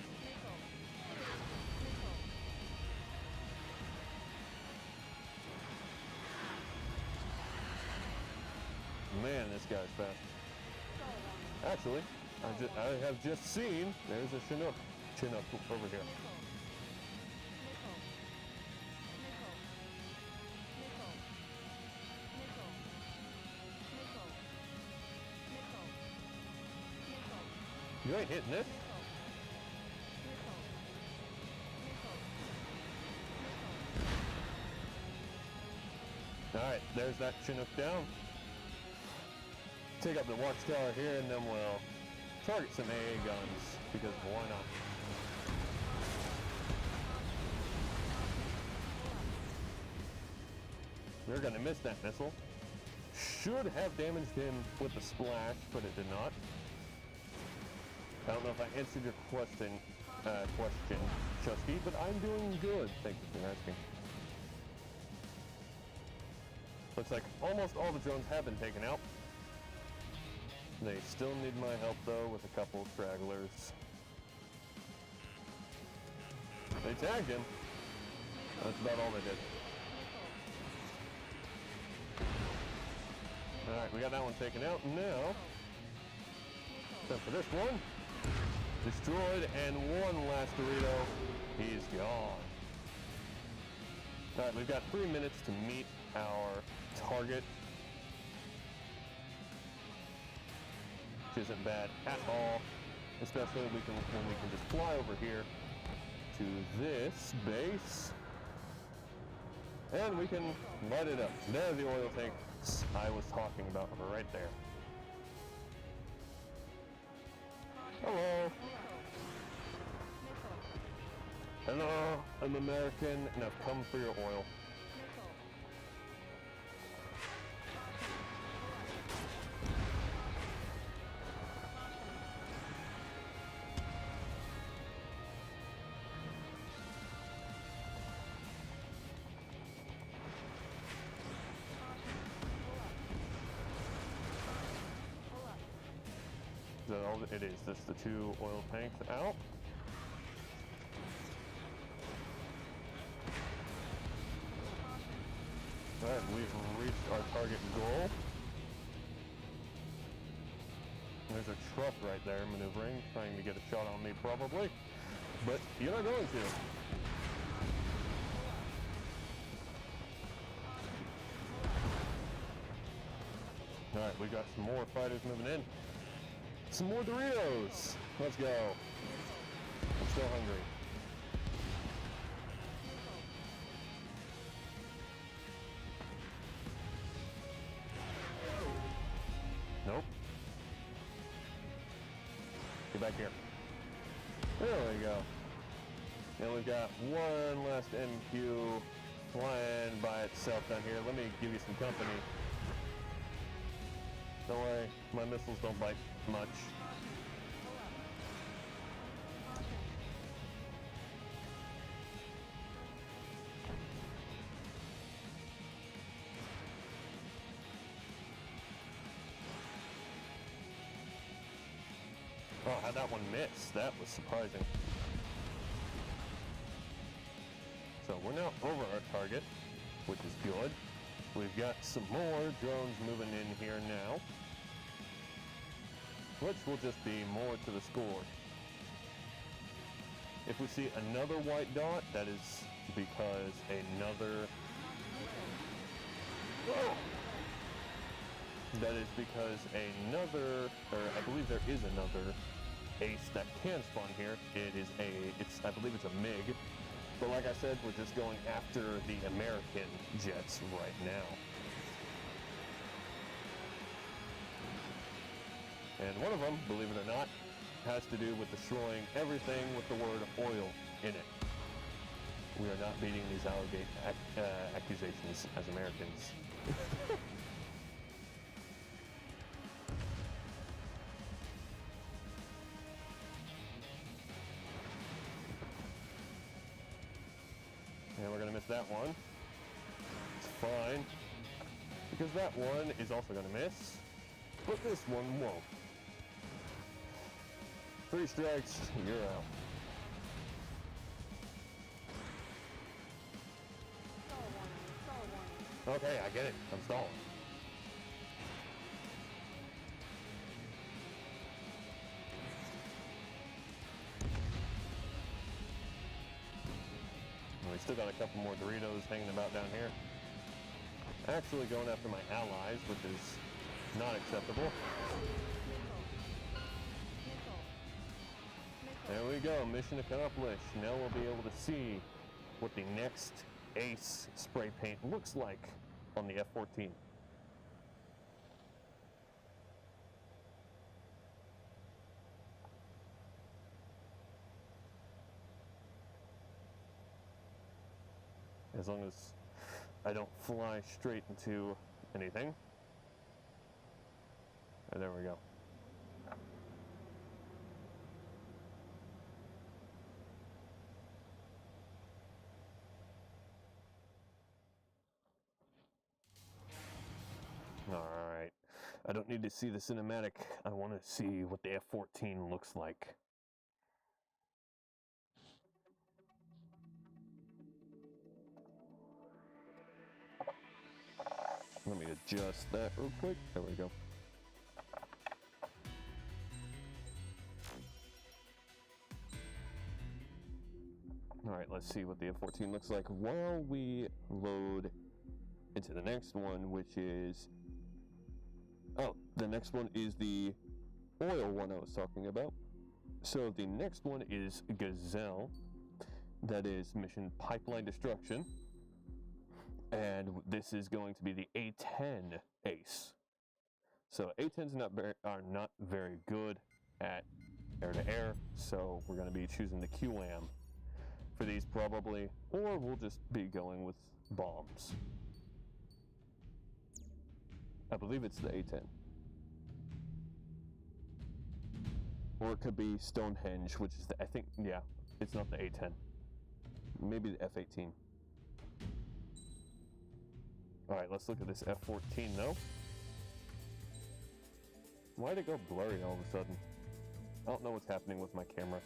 S1: Man, this guy's fast. Actually, I have just seen there's a Chinook over here. You ain't hitting it. Alright, there's that Chinook down. Take up the watchtower here and then we'll target some AA guns, because why not? We're gonna miss that missile. Should have damaged him with the splash, but it did not. I don't know if I answered your question, Chusky, but I'm doing good. Thank you for asking. Looks like almost all the drones have been taken out. They still need my help, though, with a couple stragglers. They tagged him. That's about all they did. Alright, we got that one taken out. Now, time for this one. Destroyed, and one last Dorito. He's gone. Alright, we've got 3 minutes to meet our target. Which isn't bad at all. Especially when we can just fly over here to this base. And we can light it up. There's the oil tanks I was talking about right there. Hello. Hello, I'm American and I've come for your oil. Is that all it is? Just the 2 oil tanks out. Alright, we've reached our target goal. There's a truck right there maneuvering, trying to get a shot on me probably. But you're not going to. Alright, we got some more fighters moving in. Some more Doritos! Let's go. I'm still hungry. Nope. Get back here. There we go. And we've got one last MQ flying by itself down here. Let me give you some company. Don't worry, my missiles don't bite much. Oh, how'd that one miss? That was surprising. So we're now over our target, which is good. We've got some more drones moving in here now, which will just be more to the score. If we see another white dot, that is because another... Whoa! That is because another, or I believe there is another ace that can spawn here. I believe it's a MiG. But like I said, we're just going after the American jets right now. And one of them, believe it or not, has to do with destroying everything with the word oil in it. We are not beating these accusations as Americans. And we're going to miss that one. It's fine. Because that one is also going to miss. But this one won't. 3 strikes, you're out. Okay, I get it. I'm stalling. We still got a couple more Doritos hanging about down here. Actually going after my allies, which is not acceptable. There we go, mission accomplished. Now we'll be able to see what the next ace spray paint looks like on the F-14. As long as I don't fly straight into anything. And there we go. Alright. I don't need to see the cinematic. I want to see what the F-14 looks like. Let me adjust that real quick. There we go. Alright, let's see what the F-14 looks like while we load into the next one, which is... Oh, the next one is the oil one I was talking about. So the next one is Gazelle. That is mission Pipeline Destruction. And this is going to be the A-10 ace. So A-10s are not very good at air-to-air, so we're going to be choosing the QAM for these probably, or we'll just be going with bombs. I believe it's the A-10. Or it could be Stonehenge, which is the, I think, yeah, it's not the A-10. Maybe the F-18. Alright, let's look at this F-14 though. Why'd it go blurry all of a sudden? I don't know what's happening with my camera.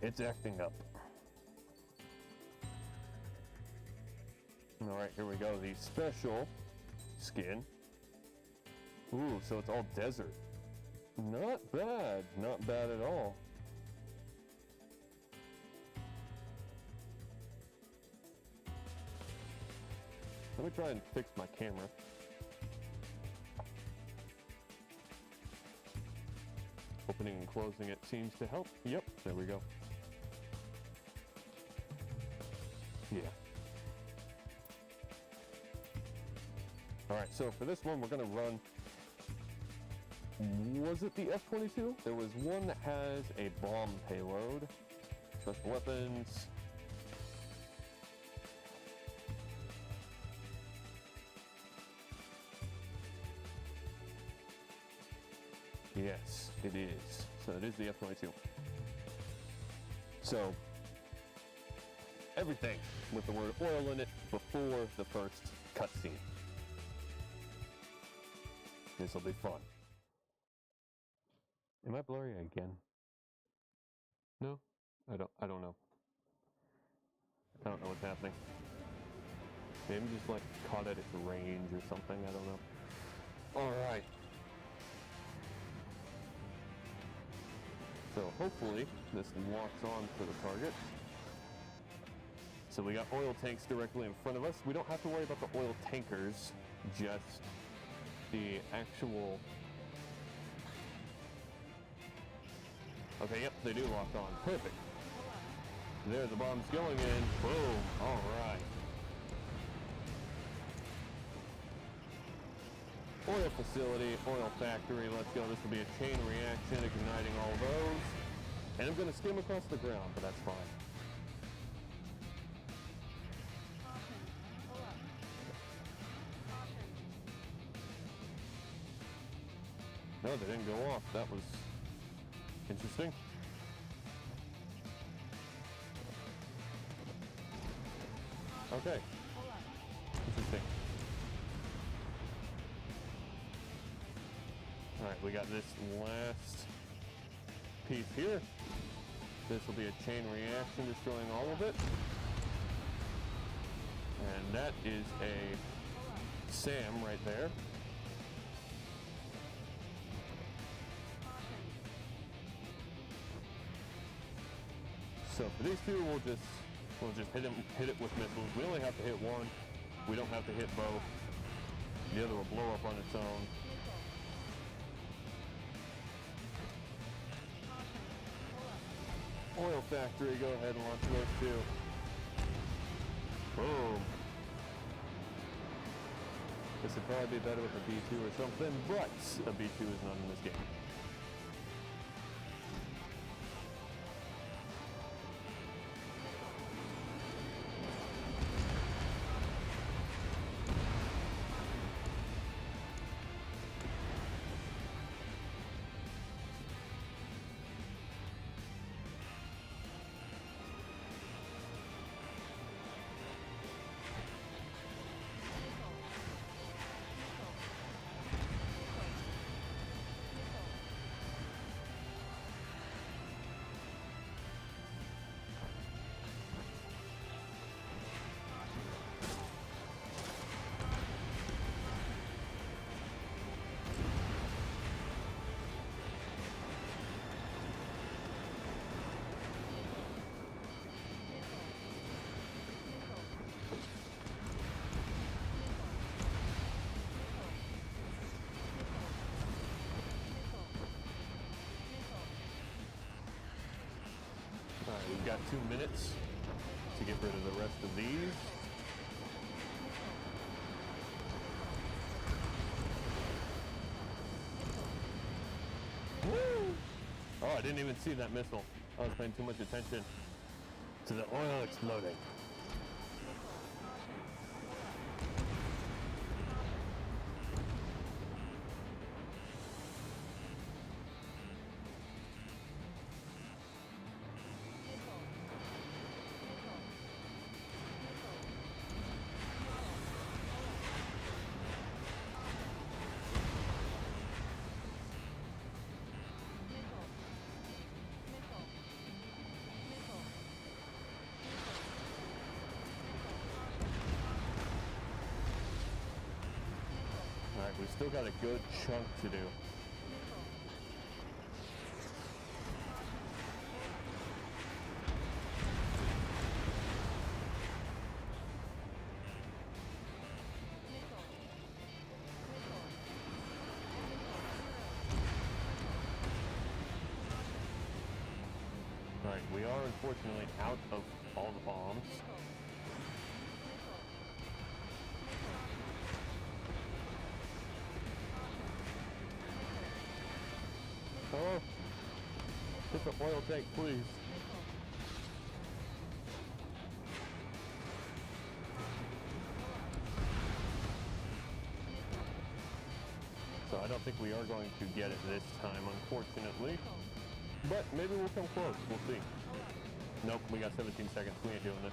S1: It's acting up. Alright, here we go. The special skin. Ooh, so it's all desert. Not bad. Not bad at all. Let me try and fix my camera. Opening and closing it seems to help. Yep, there we go. Yeah. Alright, so for this one, we're going to run... Was it the F-22? There was one that has a bomb payload. Special weapons. Yes, it is. So it is the F-22. So, everything with the word oil in it before the first cutscene. This will be fun. Am I blurry again? No? I don't know. I don't know what's happening. Maybe just like caught at its range or something, I don't know. Alright. So hopefully this locks on to the target. So we got oil tanks directly in front of us. We don't have to worry about the oil tankers, just the actual... Okay, yep, they do lock on. Perfect. There, the bomb's going in. Boom. All right. Oil facility, oil factory. Let's go. This will be a chain reaction, igniting all those. And I'm going to skim across the ground, but that's fine. No, they didn't go off. That was interesting. Okay. Interesting. Alright, we got this last piece here. This will be a chain reaction, destroying all of it. And that is a SAM right there. So for these two, we'll just hit it with missiles. We only have to hit one. We don't have to hit both. The other will blow up on its own. Oil factory, go ahead and launch those two. Boom. This would probably be better with a B2 or something, but a B2 is not in this game. We've got 2 minutes to get rid of the rest of these. Woo! Oh, I didn't even see that missile. I was paying too much attention to the oil exploding. We've still got a good chunk to do. we are unfortunately out of all the bombs. Oh, hit the oil tank, please. So I don't think we are going to get it this time, unfortunately. But maybe we'll come close. We'll see. Nope, we got 17 seconds. We ain't doing this.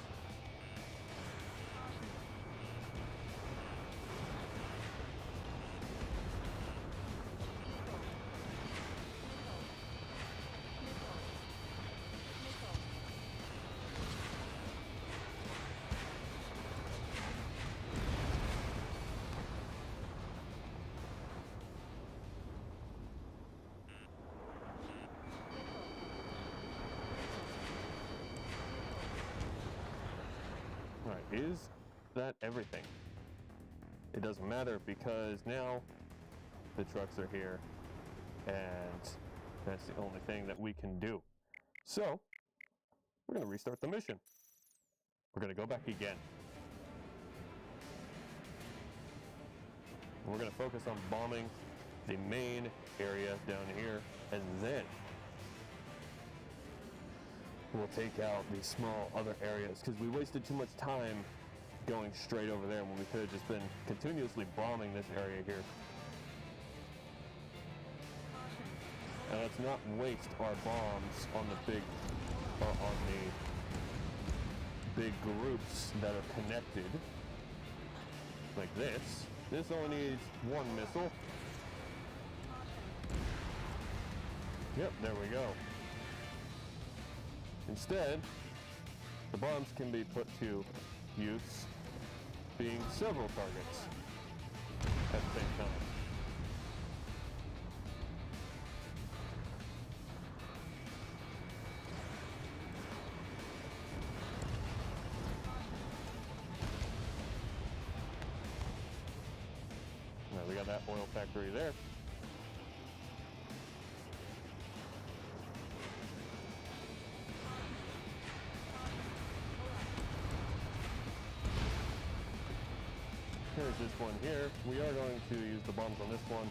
S1: Alright, is that everything? It doesn't matter because now the trucks are here and that's the only thing that we can do. So, we're going to restart the mission. We're going to go back again. We're going to focus on bombing the main area down here, and then we'll take out the small other areas because we wasted too much time going straight over there when we could have just been continuously bombing this area here. And let's not waste our bombs on the big groups that are connected like this. This only needs one missile. Yep, there we go. Instead, the bombs can be put to use being several targets at the same time. Now we got that oil factory there. Here's this one here. We are going to use the bombs on this one.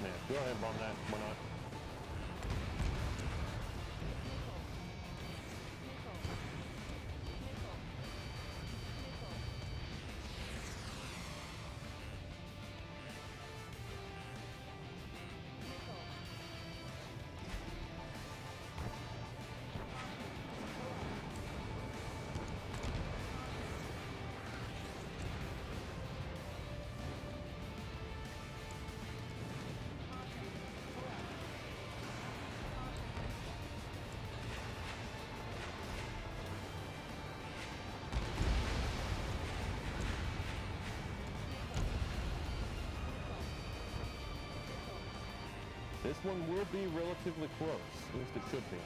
S1: Yeah, go ahead and bomb that. Why not? This one will be relatively close, at least it should be.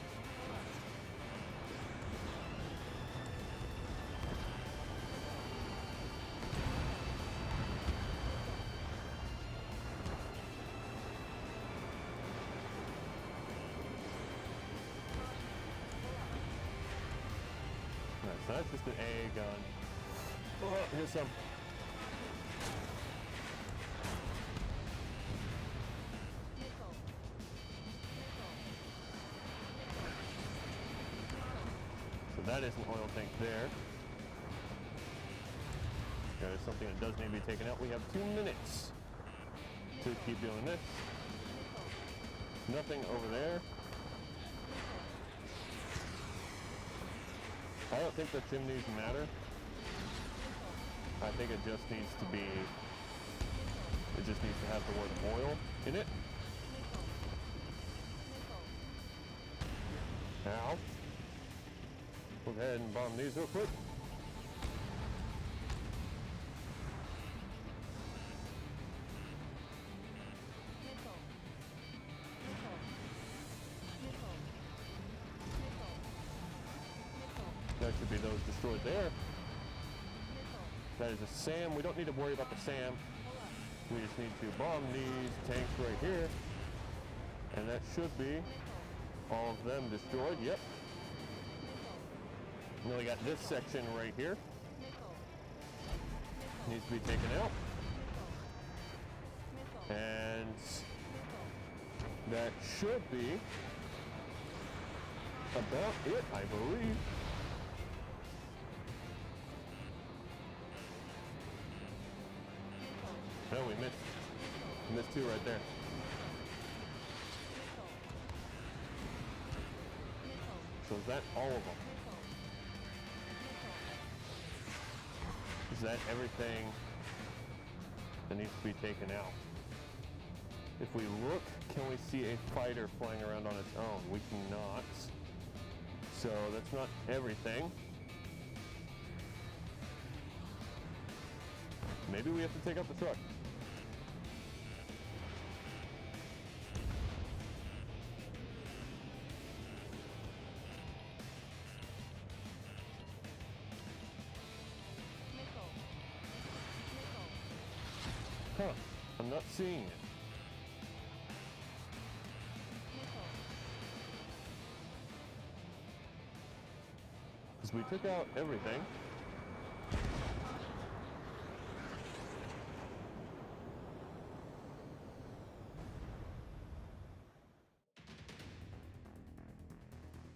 S1: Alright, so that's just an AA gun. Oh, here's some. That is an oil tank there. There's something that does need to be taken out. We have 2 minutes to keep doing this. Nothing over there. I don't think the chimneys matter. I think it just needs to be, it just needs to have the word oil in it. Now, go ahead and bomb these real quick. That should be those destroyed there. That is a SAM. We don't need to worry about the SAM. We just need to bomb these tanks right here. And that should be all of them destroyed. Yep. Now we got this section right here. Needs to be taken out. And that should be about it, I believe. No, we missed. We missed two right there. So is that all of them? Is that everything that needs to be taken out? If we look, can we see a fighter flying around on its own? We cannot. So that's not everything. Maybe we have to take out the truck. Huh, I'm not seeing it. Because we took out everything.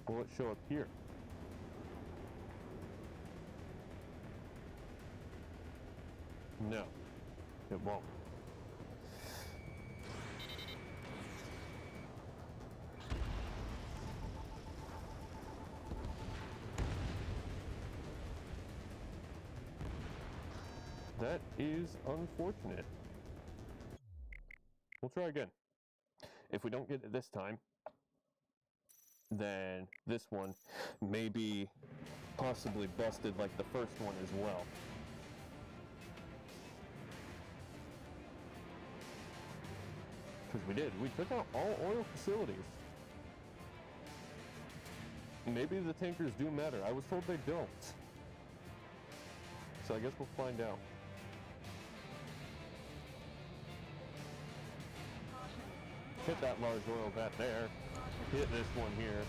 S1: Will it show up here? No, it won't. That is unfortunate. We'll try again. If we don't get it this time, then this one may be possibly busted like the first one as well. Because we did. We took out all oil facilities. Maybe the tankers do matter. I was told they don't. So I guess we'll find out. Hit that large oil vat there. Hit this one here.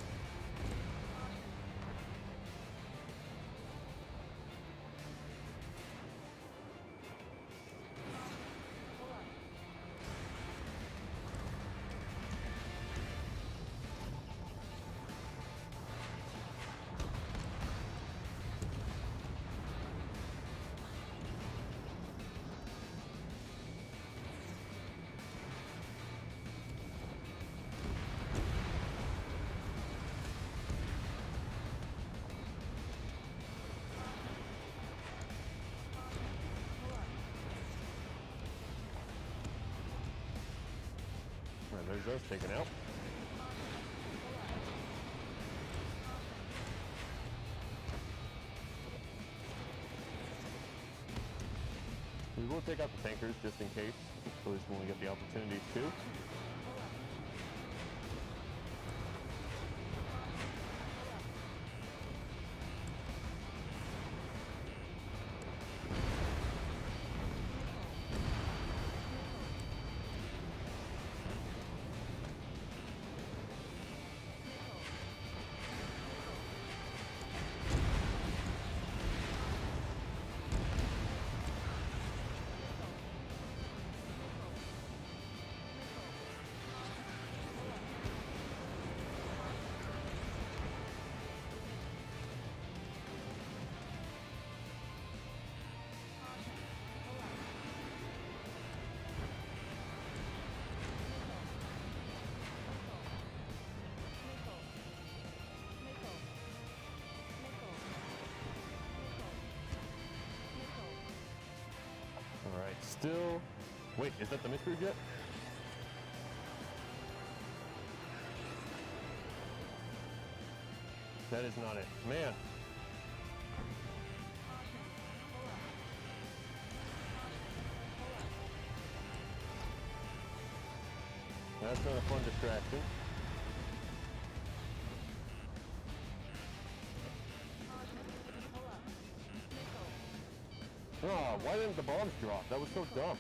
S1: There's those taken out. We will take out the tankers just in case, at least when we get the opportunity to. Alright, still... Wait, is that the mystery jet? That is not it. Man! That's not a fun distraction. Oh, why didn't the bombs drop? That was so dumb.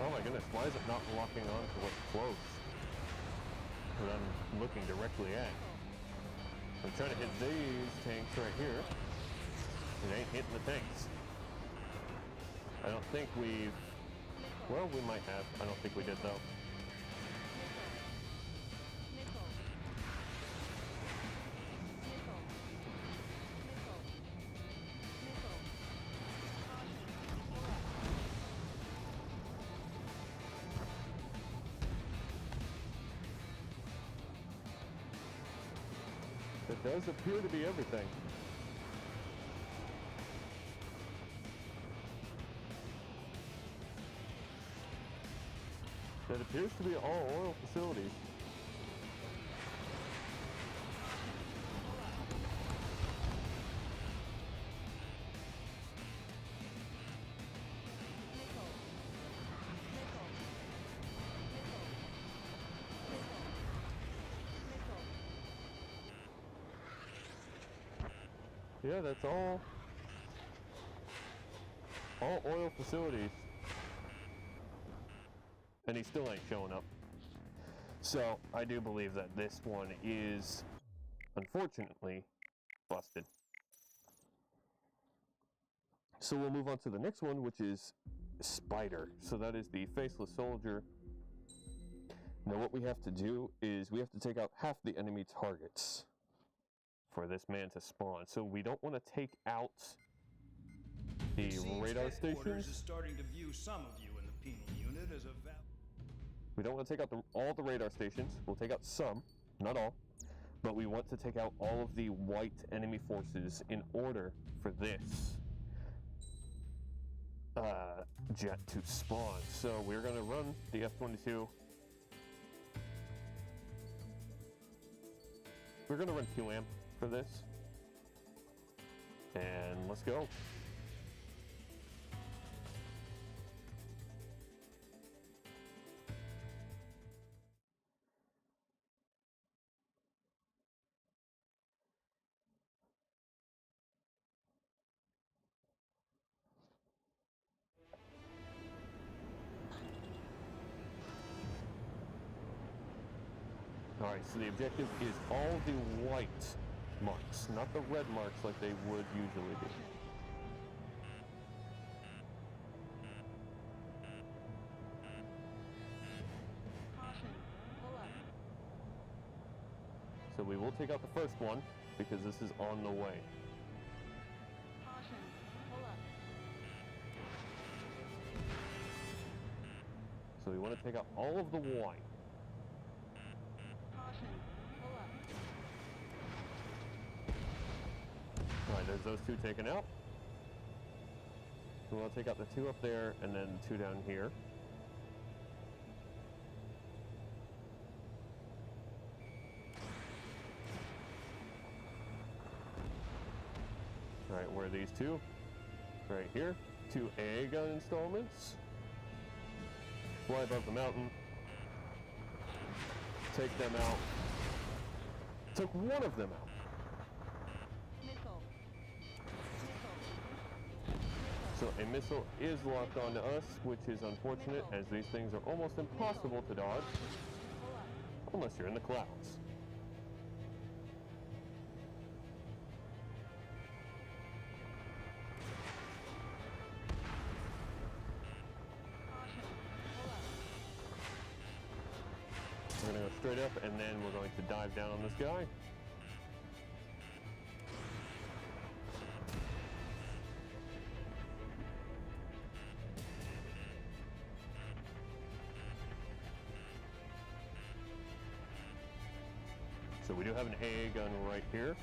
S1: Oh my goodness, why is it not locking on to what's close that I'm looking directly at? I'm trying to hit these tanks right here. It ain't hitting the tanks. I don't think we've... Well, we might have. I don't think we did though. It does appear to be everything. That appears to be all oil facilities. Yeah, that's all oil facilities. And he still ain't showing up. So, I do believe that this one is, unfortunately, busted. So we'll move on to the next one, which is Spider. So that is the faceless soldier. Now what we have to do is we have to take out half the enemy targets for this man to spawn. So we don't want to take out the radar stations.
S4: Is starting to view some of you in the penal unit as a
S1: We don't want to take out all the radar stations. We'll take out some, not all, but we want to take out all of the white enemy forces in order for this jet to spawn. So we're going to run the F-22. We're going to run QAM for this. And let's go. Alright, so the objective is all the white marks, not the red marks like they would usually be.
S2: Caution. Pull up.
S1: So we will take out the first one because this is on the way.
S2: Caution. Pull up.
S1: So we want to take out all of the white.
S2: Caution. Pull up.
S1: Alright, there's those two taken out. So we'll take out the two up there and then two down here. Alright, where are these two? Right here. Two AA gun installments. Fly above the mountain. Take them out. Took one of them out.
S2: Missile. Missile. Missile.
S1: So a missile is locked onto us, which is unfortunate, as these things are almost impossible to dodge,
S2: Pull up.
S1: unless you're in the clouds.
S2: Caution. Pull up.
S1: We're going to go straight up, and then we're going to dive down on this guy. So we do have an AA gun right here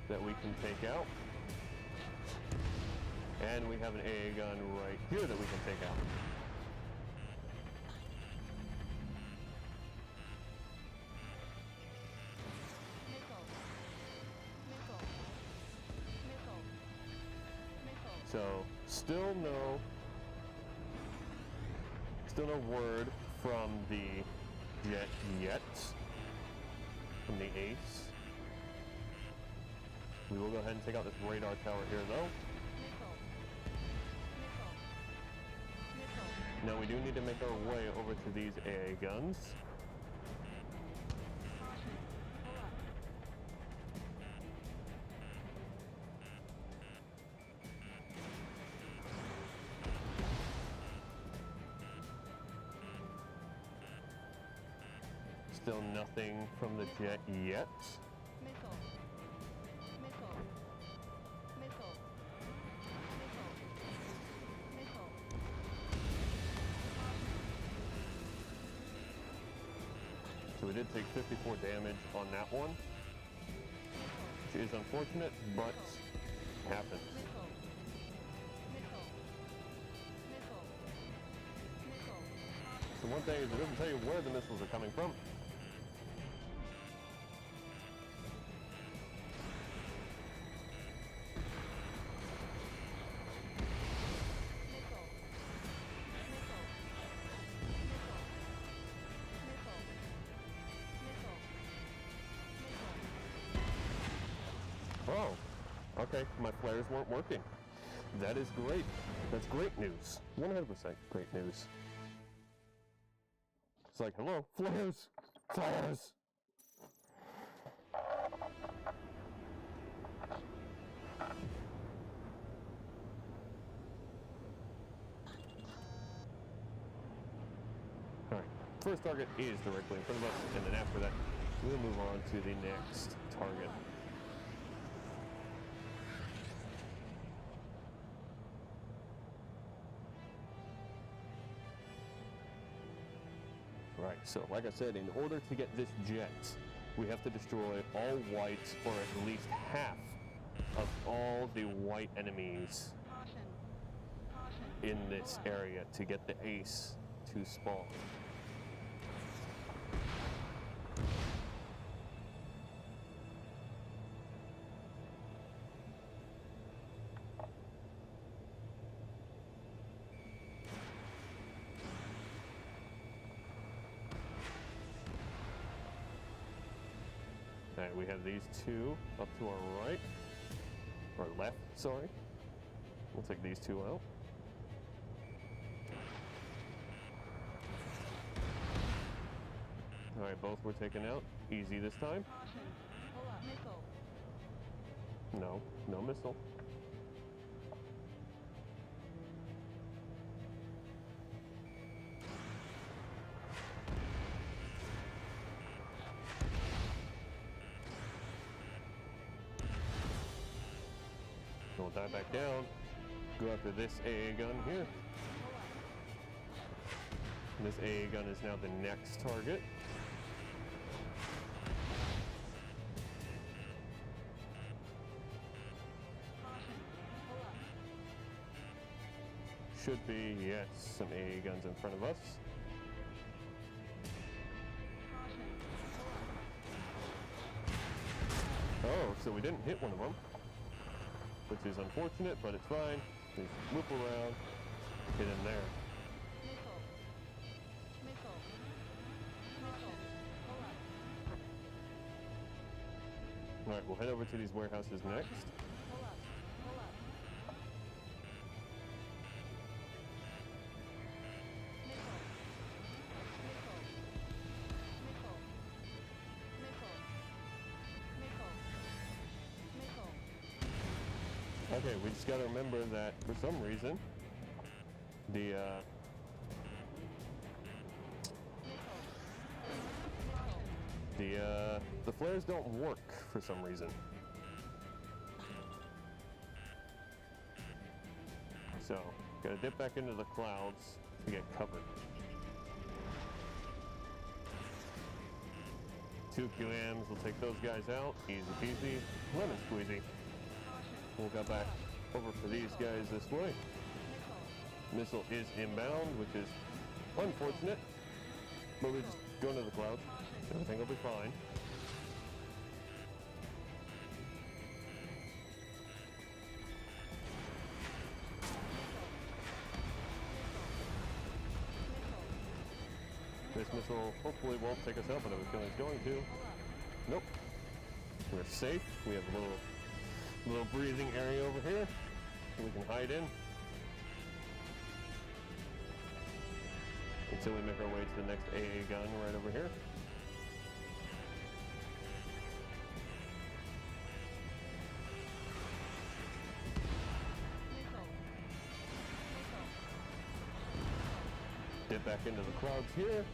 S1: that we can take out. And we have an AA gun right here that we can take out.
S2: Missile. Missile. Missile. Missile.
S1: So still no word from the jet yet. From the ace. We will go ahead and take out this radar tower here though.
S2: Missile. Missile. Missile.
S1: Now we do need to make our way over to these AA guns.
S2: Caution. Pull up.
S1: Still nothing from the jet yet.
S2: Missile. Missile. Missile. Missile. Missile.
S1: So we did take 54 damage on that one, which is unfortunate, but happens.
S2: Missile. Missile. Missile. Missile.
S1: So one thing is it doesn't tell you where the missiles are coming from.
S2: Missile. Missile. Missile. Missile. Missile.
S1: Oh, okay, my flares weren't working. That is great. That's great news. 100% great news. It's like, hello, flares, flares. All right, first target is directly in front of us, and then after that, we'll move on to the next target. Right, so like I said, in order to get this jet, we have to destroy all white, or at least half of all the white enemies
S2: Caution. Caution.
S1: in this area to get the ace to spawn. Alright, we have these two up to our right, or left, sorry. We'll take these two out. Alright, both were taken out. Easy this time.
S2: Caution. Pull up. Missile.
S1: No, no missile. We'll dive back down. Go after this AA gun here. This AA gun is now the next target.
S2: Caution. Pull up.
S1: Should be, yes, some AA guns in front of us.
S2: Caution. Pull up.
S1: Oh, so we didn't hit one of them, which is unfortunate, but it's fine. Just whip around, get in there.
S2: Missile. Missile. Missile. Pull up.
S1: All right, we'll head over to these warehouses next.
S2: Pull up. Pull up.
S1: Okay, we just gotta remember that for some reason, the flares don't work for some reason. So, gotta dip back into the clouds to get covered. 2 QMs will take those guys out. Easy peasy, lemon squeezy. We'll go back over for these guys this way. Missile is inbound, which is unfortunate. But we just go into the clouds. Everything will be fine. This missile hopefully won't take us out, but I have a feeling it's going to. Nope. We're safe. We have a little breathing area over here we can hide in until we make our way to the next AA gun right over here. Dip back into the clouds here.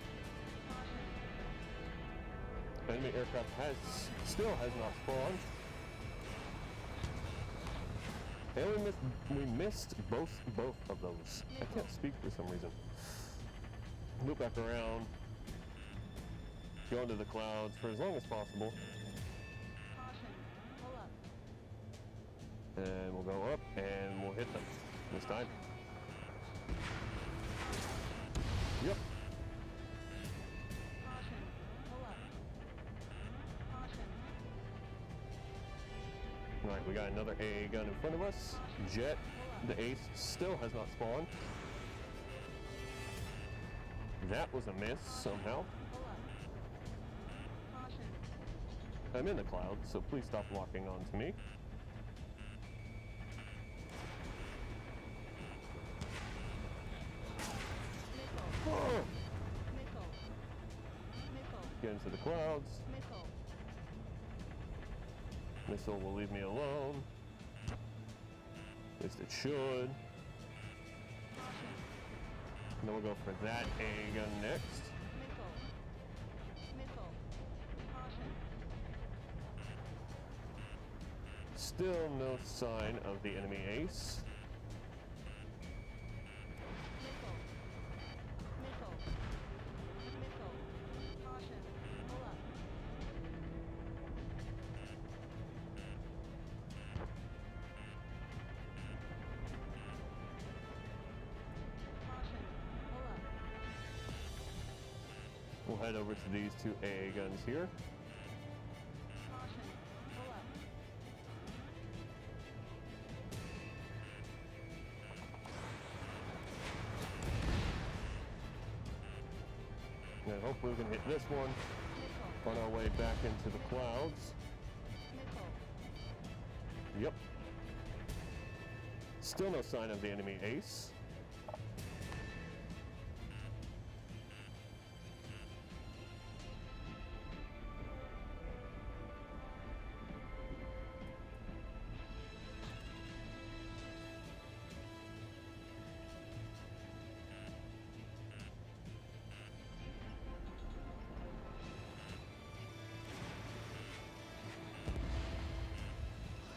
S1: Enemy aircraft still has not spawned. And we missed both of those. I can't speak for some reason. Loop back around. Go into the clouds for as long as possible. And we'll go up and we'll hit them this time. Yep. Alright, we got another AA gun in front of us. Jet, the ace, still has not spawned. That was a miss somehow. I'm in the clouds, so please stop locking on to me. Oh. Get into the clouds. Missile will leave me alone. At least it should. And then we'll go for that AA gun next. Still no sign of the enemy ace. We'll head over to these 2 AA guns here. And hopefully we can hit this one on our way back into the clouds. Yep. Still no sign of the enemy ace.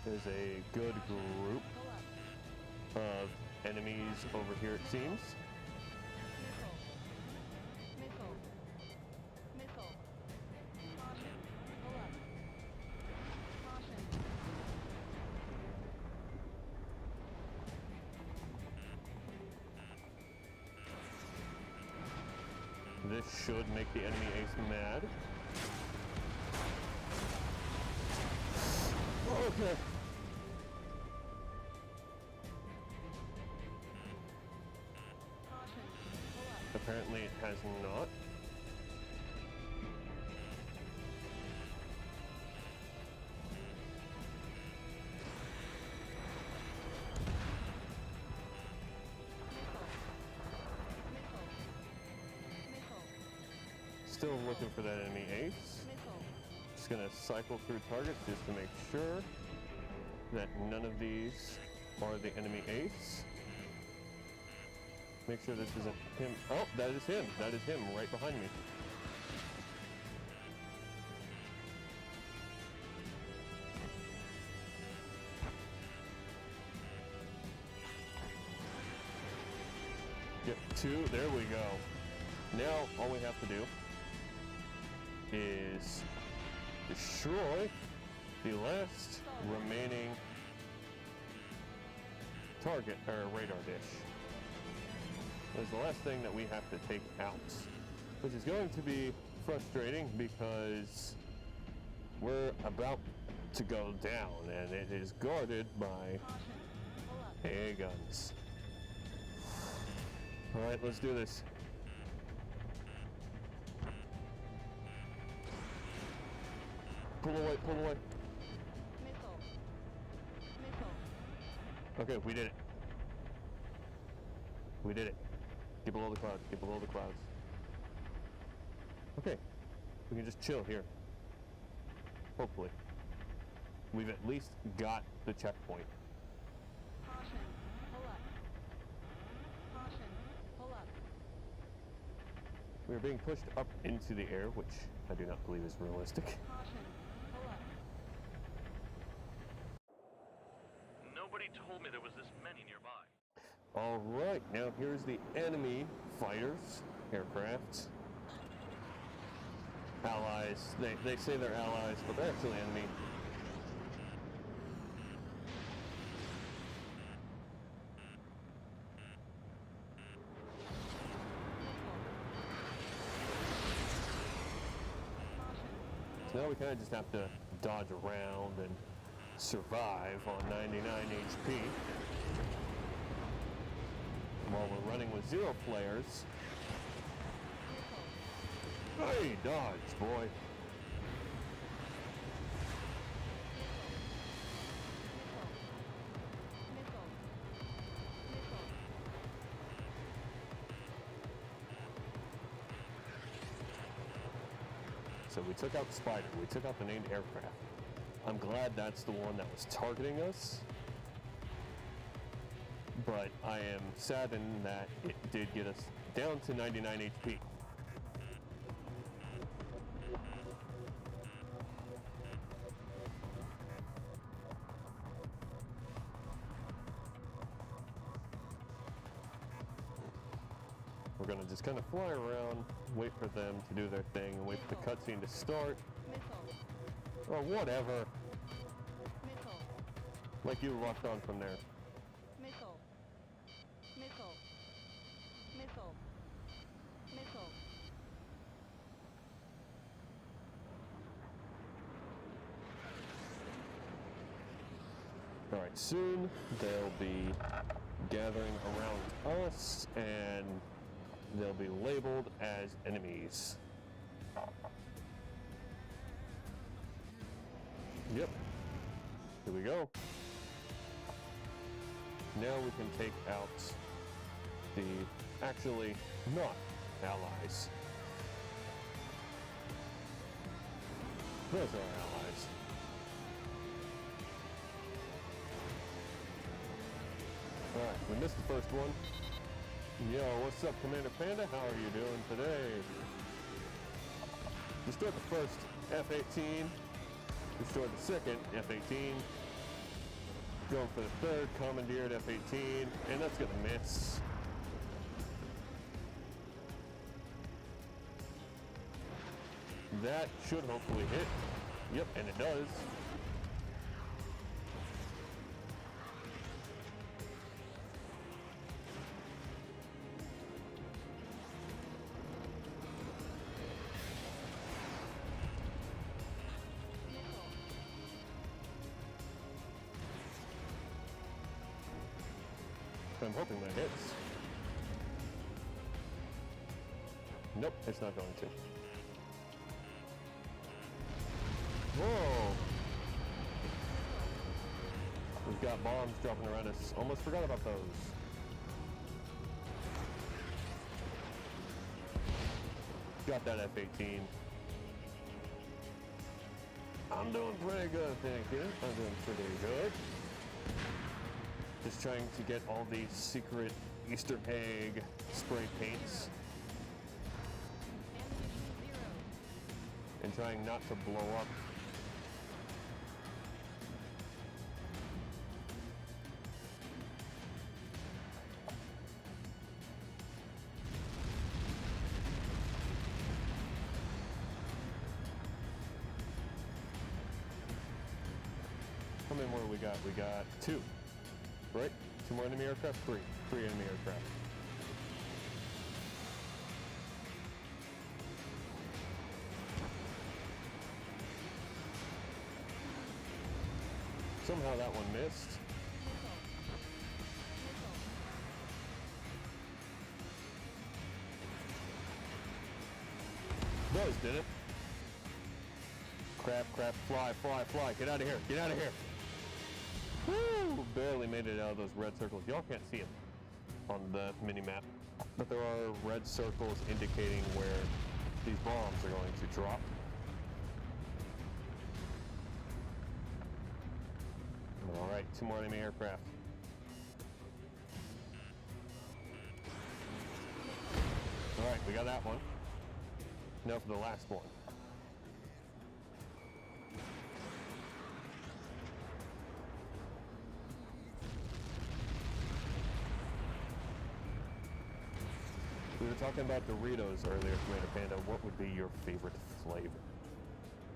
S1: There's a good group of enemies over here, it seems. This should make the enemy ace mad. Okay. Apparently it has not. Still looking for that enemy ace. Just gonna cycle through targets just to make sure that none of these or the enemy ace. Make sure this isn't him. Oh, that is him. That is him right behind me. Get two. There we go. Now all we have to do is destroy the last remaining target or radar dish. Is the last thing that we have to take out, which is going to be frustrating because we're about to go down and it is guarded by AA guns. All right, let's do this. Pull away, pull away.
S2: Missile. Missile.
S1: Okay, we did it. We did it. Get below the clouds, get below the clouds. Okay, we can just chill here. Hopefully. We've at least got the checkpoint.
S2: Caution. Pull up. Caution. Pull up.
S1: We are being pushed up into the air, which I do not believe is realistic.
S2: Caution. Pull up.
S3: Nobody told me there was this many nearby.
S1: All right, now here's the enemy fighters, aircraft. Allies. They say they're allies, but they're actually enemy. So now we kind of just have to dodge around and survive on 99 HP. While we're running with 0 flares. Hey, dodge, boy. So we took out Spider, we took out the named aircraft. I'm glad that's the one that was targeting us. But I am saddened that it did get us down to 99 HP. We're gonna just kind of fly around, wait for them to do their thing, and wait for the cutscene to start.
S2: Missile.
S1: Or whatever.
S2: Missile.
S1: Like you locked on from there.
S2: Missile. Missile. Missile. Missile.
S1: Alright, soon they'll be gathering around us and they'll be labeled as enemies. Yep. Here we go. Now we can take out the actually not allies. Those are our allies. Alright, we missed the first one. Yo, what's up, Commander Panda? How are you doing today? Destroyed the first F-18. Destroyed the second F-18. Going for the third commandeered F-18, and that's gonna miss. That should hopefully hit. Yep, and it does. I'm hoping that hits. Nope, it's not going to. Whoa! We've got bombs dropping around us. Almost forgot about those. Got that F-18. I'm doing pretty good, thank you. I'm doing pretty good. Just trying to get all these secret Easter egg spray paints.
S2: Ammunition 0.
S1: And trying not to blow up. How many more we got? We got 2, right? 2 more enemy aircraft? 3 enemy aircraft. Somehow that one missed. Does, did it? Crap, fly, get out of here, Woo! Barely made it out of those red circles. Y'all can't see them on the mini-map, but there are red circles indicating where these bombs are going to drop. All right, 2 more enemy aircraft. All right, we got that one. Now for the last one. We were talking about Doritos earlier, Commander Panda. What would be your favorite flavor?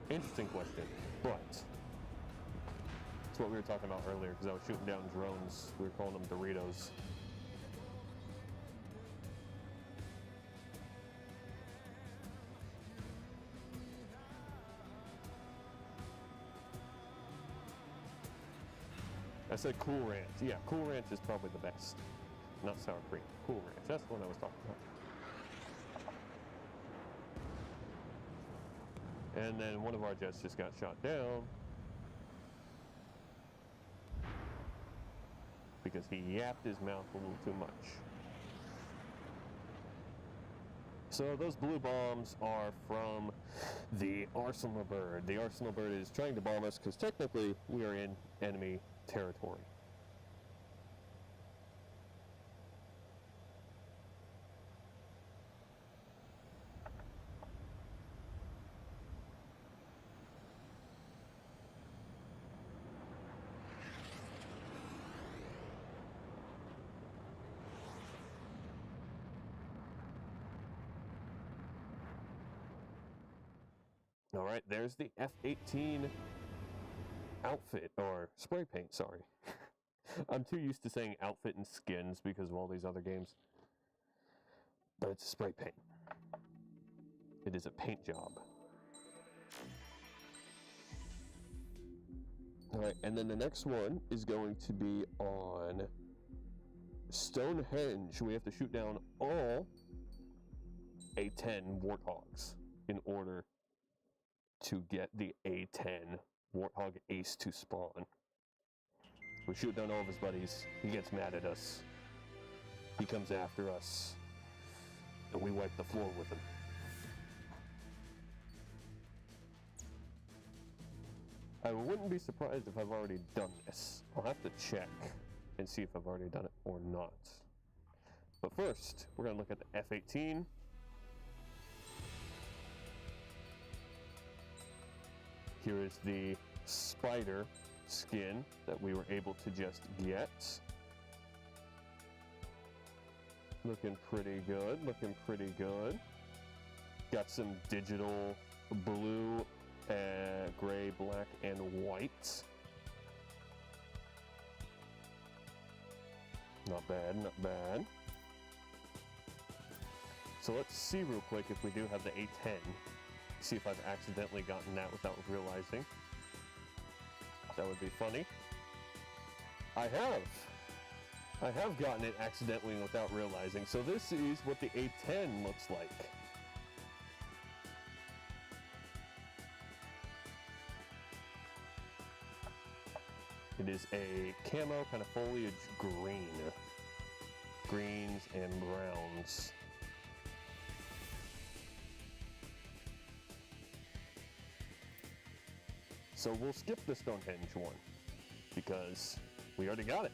S1: Interesting question, but it's what we were talking about earlier because I was shooting down drones. We were calling them Doritos. I said Cool Ranch. Yeah, Cool Ranch is probably the best. Not sour cream. Cool Ranch. That's the one I was talking about. And then one of our jets just got shot down because he yapped his mouth a little too much. So those blue bombs are from the Arsenal Bird. The Arsenal Bird is trying to bomb us because technically we are in enemy territory. All right, there's the F-18 outfit, or spray paint, sorry. I'm too used to saying outfit and skins because of all these other games. But it's a spray paint. It is a paint job. All right, and then the next one is going to be on Stonehenge. We have to shoot down all A-10 Warthogs in order to get the A-10 Warthog Ace to spawn. We shoot down all of his buddies. He gets mad at us. He comes after us. And we wipe the floor with him. I wouldn't be surprised if I've already done this. I'll have to check and see if I've already done it or not. But first, we're going to look at the F-18. Here is the spider skin that we were able to just get. Looking pretty good, looking pretty good. Got some digital blue, gray, black, and white. Not bad, not bad. So let's see real quick if we do have the A-10. See if I've accidentally gotten that without realizing. That would be funny. I have gotten it accidentally without realizing. So this is what the A-10 looks like. It is a camo kind of foliage green. Greens and browns. So we'll skip the Stonehenge one because We already got it.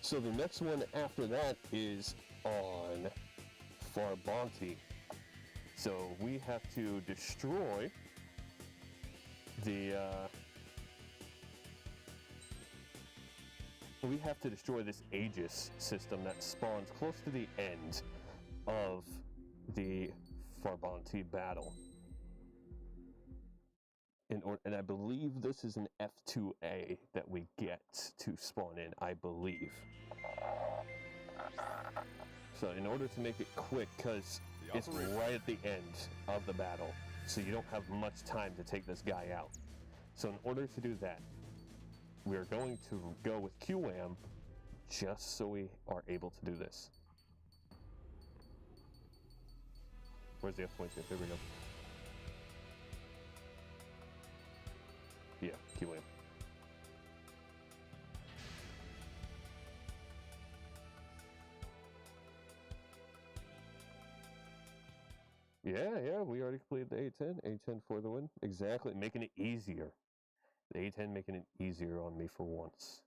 S1: So the next one after that is on Farbanti. So we have to destroy the we have to destroy this Aegis system that spawns close to the end of the Farbanti battle. And I believe this is an F2A that we get to spawn in, I believe. So in order to make it quick, because it's right at the end of the battle, so you don't have much time to take this guy out. So in order to do that, we're going to go with QAM just so we are able to do this. Where's the F-22? There we go. Yeah, QAM. Yeah, we already completed the A10. A10 for the win. Exactly, making it easier. The A10 making it easier on me for once.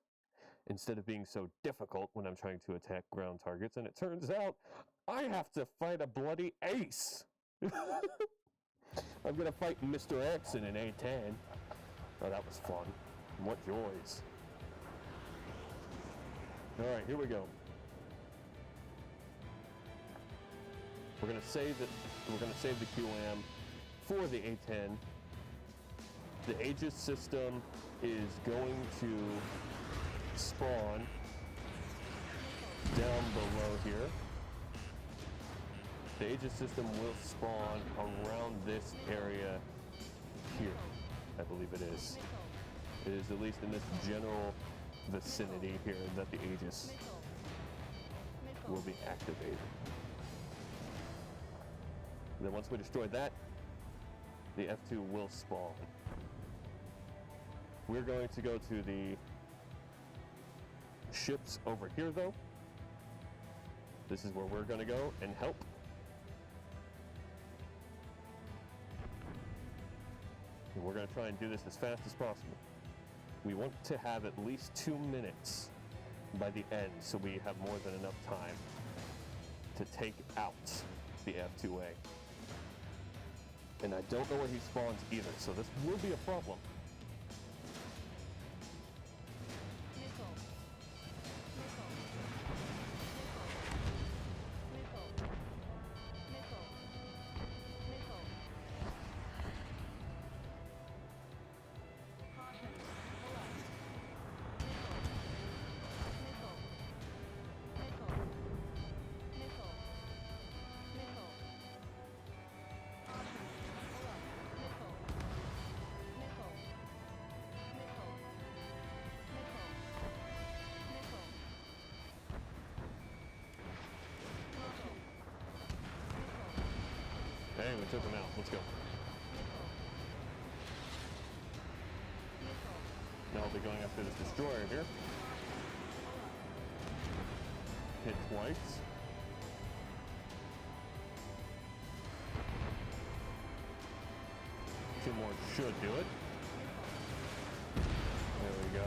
S1: Instead of being so difficult when I'm trying to attack ground targets, and it turns out I have to fight a bloody ace. I'm gonna fight Mr. X in an A10. Oh, that was fun. What joys. Alright, here we go. We're gonna save the QAM for the A10. The Aegis system is going to spawn down below here. The Aegis system will spawn around this area here. I believe it is. It is at least in this general vicinity here that the Aegis will be activated. Then once we destroy that, the F2 will spawn. We're going to go to the ships over here though. This is where we're going to go and help. And we're going to try and do this as fast as possible. We want to have at least 2 minutes by the end so we have more than enough time to take out the F2A. And I don't know where he spawns either, so this will be a problem. Hey, we took him out. Let's go. Now I'll be going after this destroyer here. Hit twice. Two more should do it. There we go.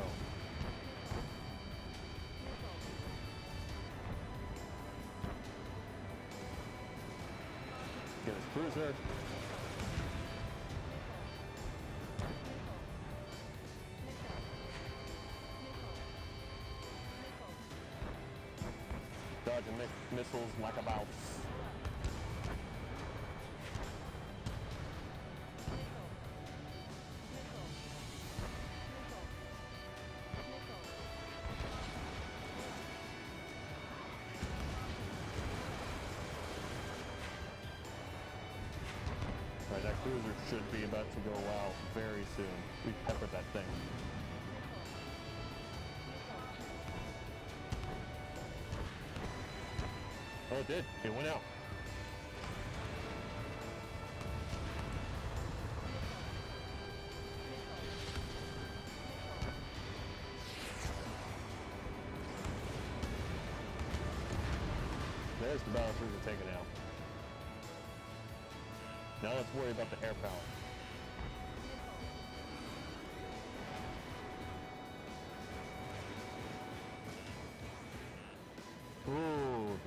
S1: Get his cruiser. Dodging missiles like a mouse. Right, that cruiser should be about to go out very soon. We peppered that thing. Oh, it did. It went out. There's the battle cruiser taken out. Now let's worry about the air power.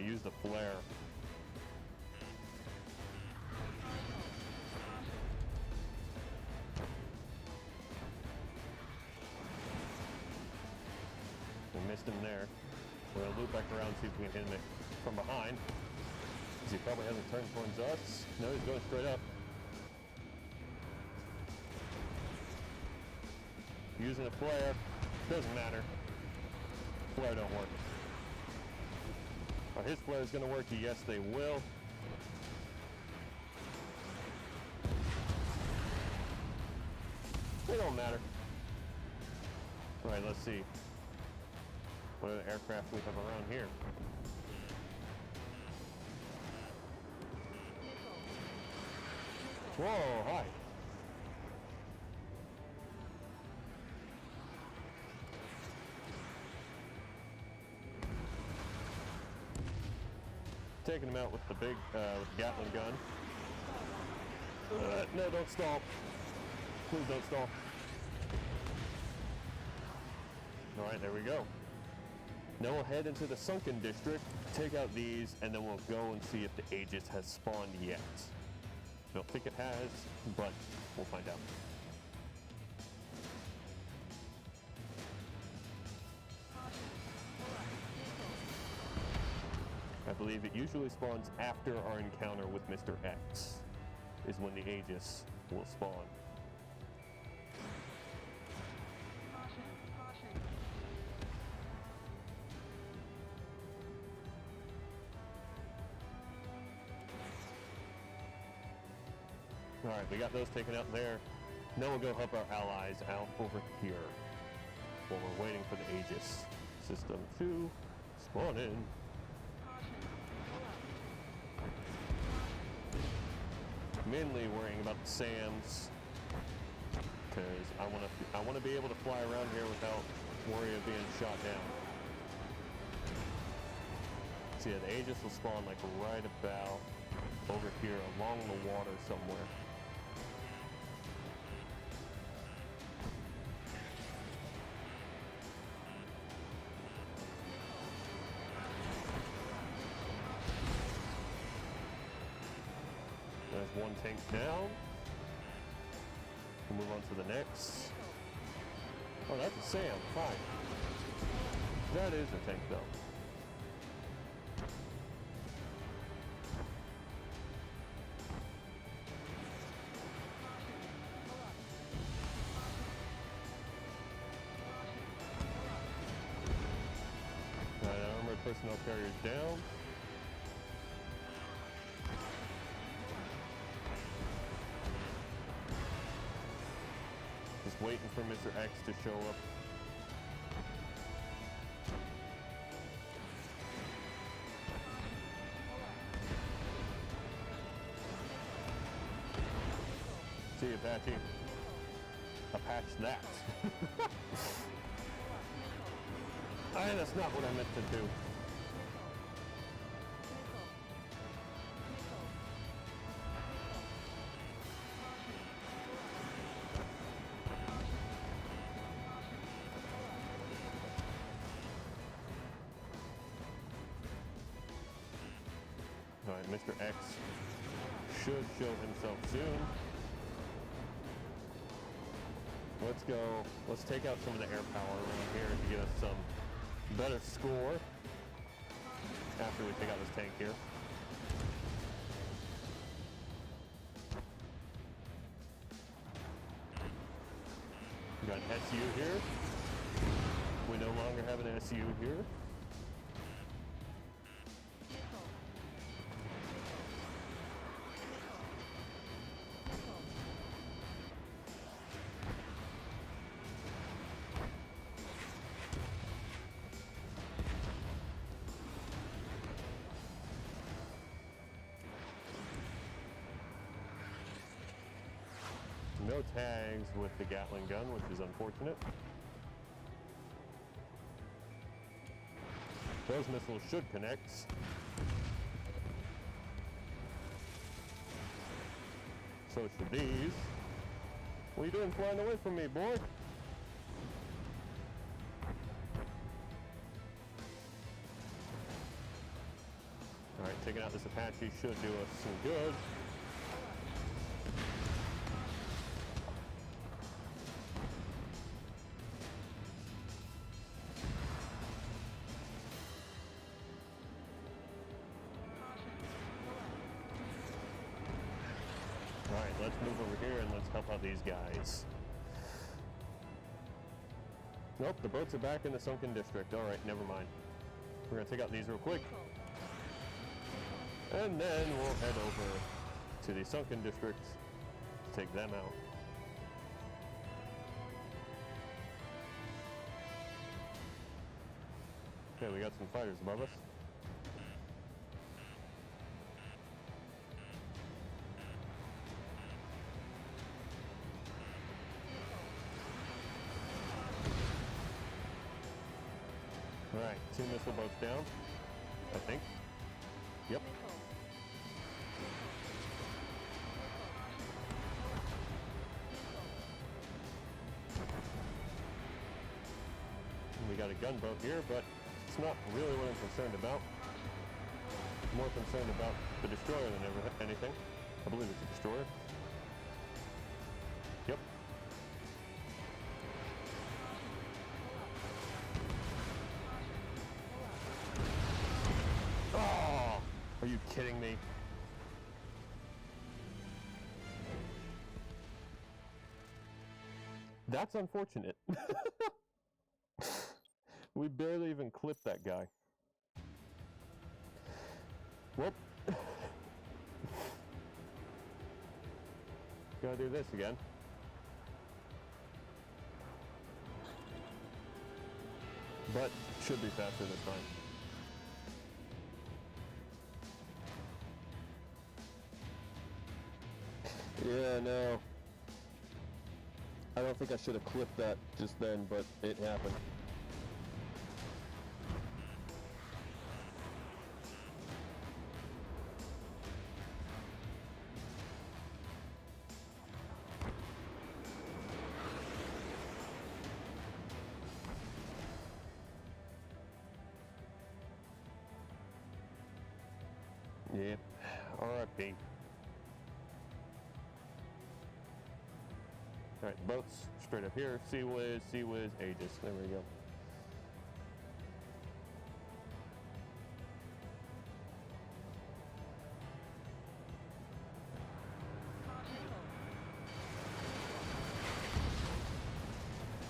S1: he used the flare. We missed him there. We're gonna loop back around, see if we can hit him from behind. Because he probably hasn't turned towards us. No, he's going straight up. Using a flare. Doesn't matter. Flare don't work. Are his flares gonna work? Yes, they will. They don't matter. Alright, let's see. What other aircraft we have around here? Whoa, hi. Taking him out with the big, with the Gatling gun. No, don't stall. Please don't stall. Alright, there we go. Now we'll head into the sunken district, take out these, and then we'll go and see if the Aegis has spawned yet. I don't think it has, but we'll find out. I believe it usually spawns after our encounter with Mr. X, is when the Aegis will spawn. Alright, we got those taken out there. Now we'll go help our allies out over here while we're waiting for the Aegis system to spawn in. Mainly worrying about the SAMs, because I want to be able to fly around here without worry of being shot down. So yeah, the Aegis will spawn like right about over here along the water somewhere. There's one tank down. We'll move on to the next. Oh, that's a SAM. Fine. That is a tank though. Armored personnel carriers down. Just waiting for Mr. X to show up. See you, Apache. Apache that. That's not what I meant to do. Alright, Mr. X should show himself soon. Let's go. Let's take out some of the air power around here to get us some better score after we take out this tank here. We got an SU here. We no longer have an SU here. No tags with the Gatling gun, which is unfortunate. Those missiles should connect. So should these. What are you doing flying away from me, boy? taking out this Apache should do us some good. Alright, let's move over here and let's help out these guys. Nope, the boats are back in the sunken district. Alright, never mind. We're gonna take out these real quick. And then we'll head over to the sunken district to take them out. Okay, we got some fighters above us. Alright, 2 missile boats down, I think. Yep. We got a gunboat here, but it's not really what I'm concerned about. I'm more concerned about the destroyer than anything. I believe it's a destroyer. Yep. Oh! Are you kidding me? That's unfortunate. We barely even clipped that guy. Whoop. Gotta do this again. But should be faster this time. Yeah, no. I don't think I should have clipped that just then, but it happened. Yeah, R.I.P. Alright, boats straight up here. Sea Whiz, Aegis. There we go.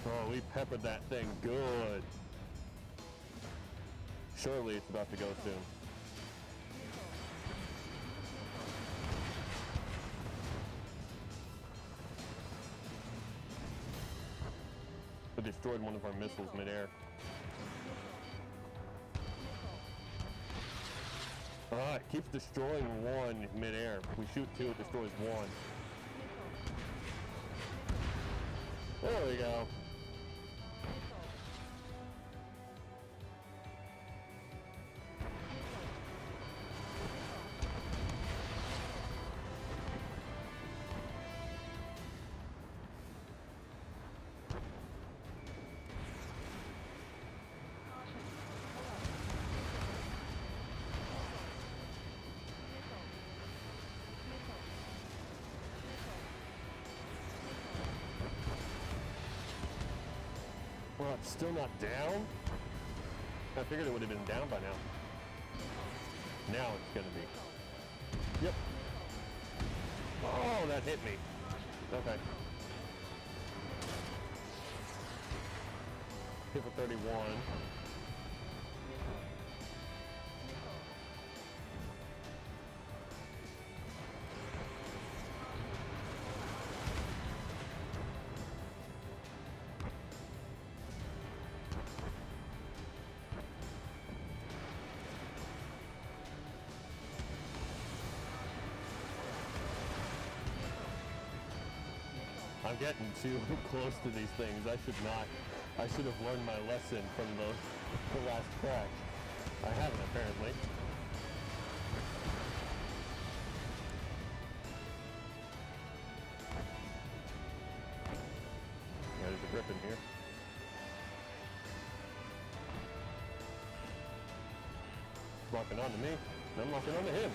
S1: Oh, we peppered that thing good. Surely it's about to go soon. We destroyed one of our missiles midair. Ah, it keeps destroying one midair. If we shoot 2, it destroys 1. There we go. Well, it's still not down? I figured it would have been down by now. Now it's gonna be. Yep. Oh, that hit me. Okay. Hit for 31. I'm getting too close to these things. I should have learned my lesson from the last crash. I haven't, apparently. Yeah, there's a grip in here. It's locking onto me. I'm locking onto him.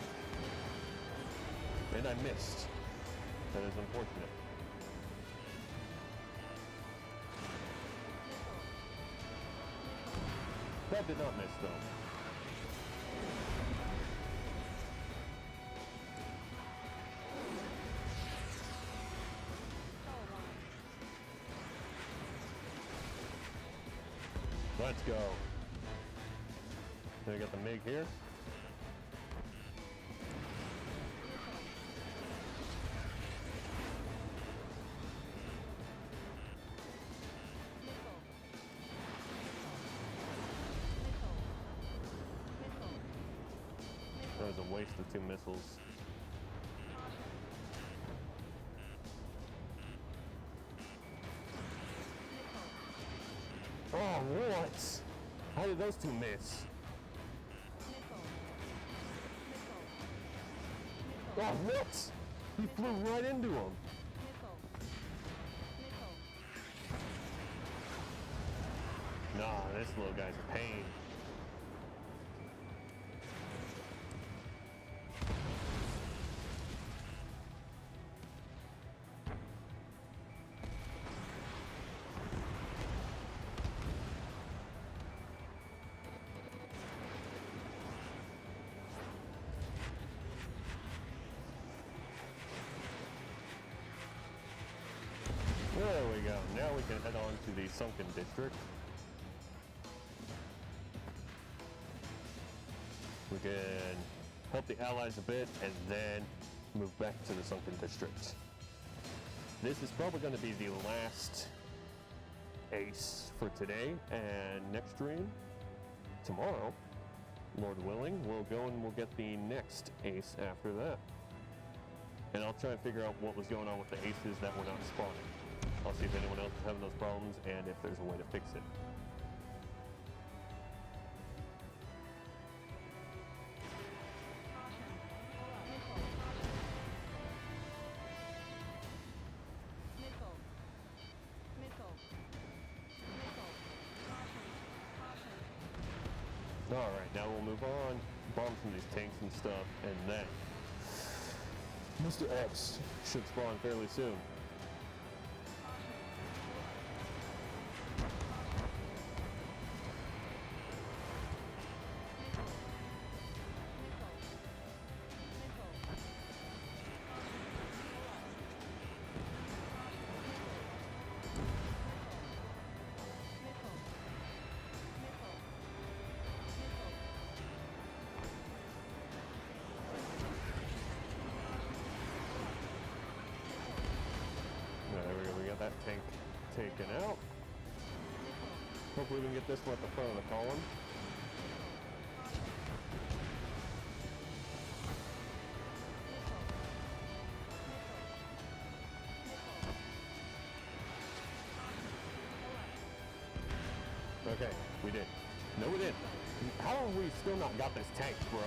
S1: And I missed. That is unfortunate. That did not miss, though. Let's go. Then we got the MiG here. That was a waste of 2 missiles. Oh, what? How did those 2 miss? Oh, what? He flew right into him. Nah, this little guy's a pain. There we go. Now we can head on to the sunken district. We can help the allies a bit and then move back to the sunken district. This is probably going to be the last ace for today, and next stream, tomorrow, Lord willing, we'll go and we'll get the next ace after that. And I'll try and figure out what was going on with the aces that were not spawning. I'll see if anyone else is having those problems and if there's a way to fix it. Alright, now we'll move on, bomb some of these tanks and stuff, and then Mr. X should spawn fairly soon. That tank taken out. Hopefully we can get this one at the front of the column. Okay, we did. No, we didn't. How have we still not got this tank, bro?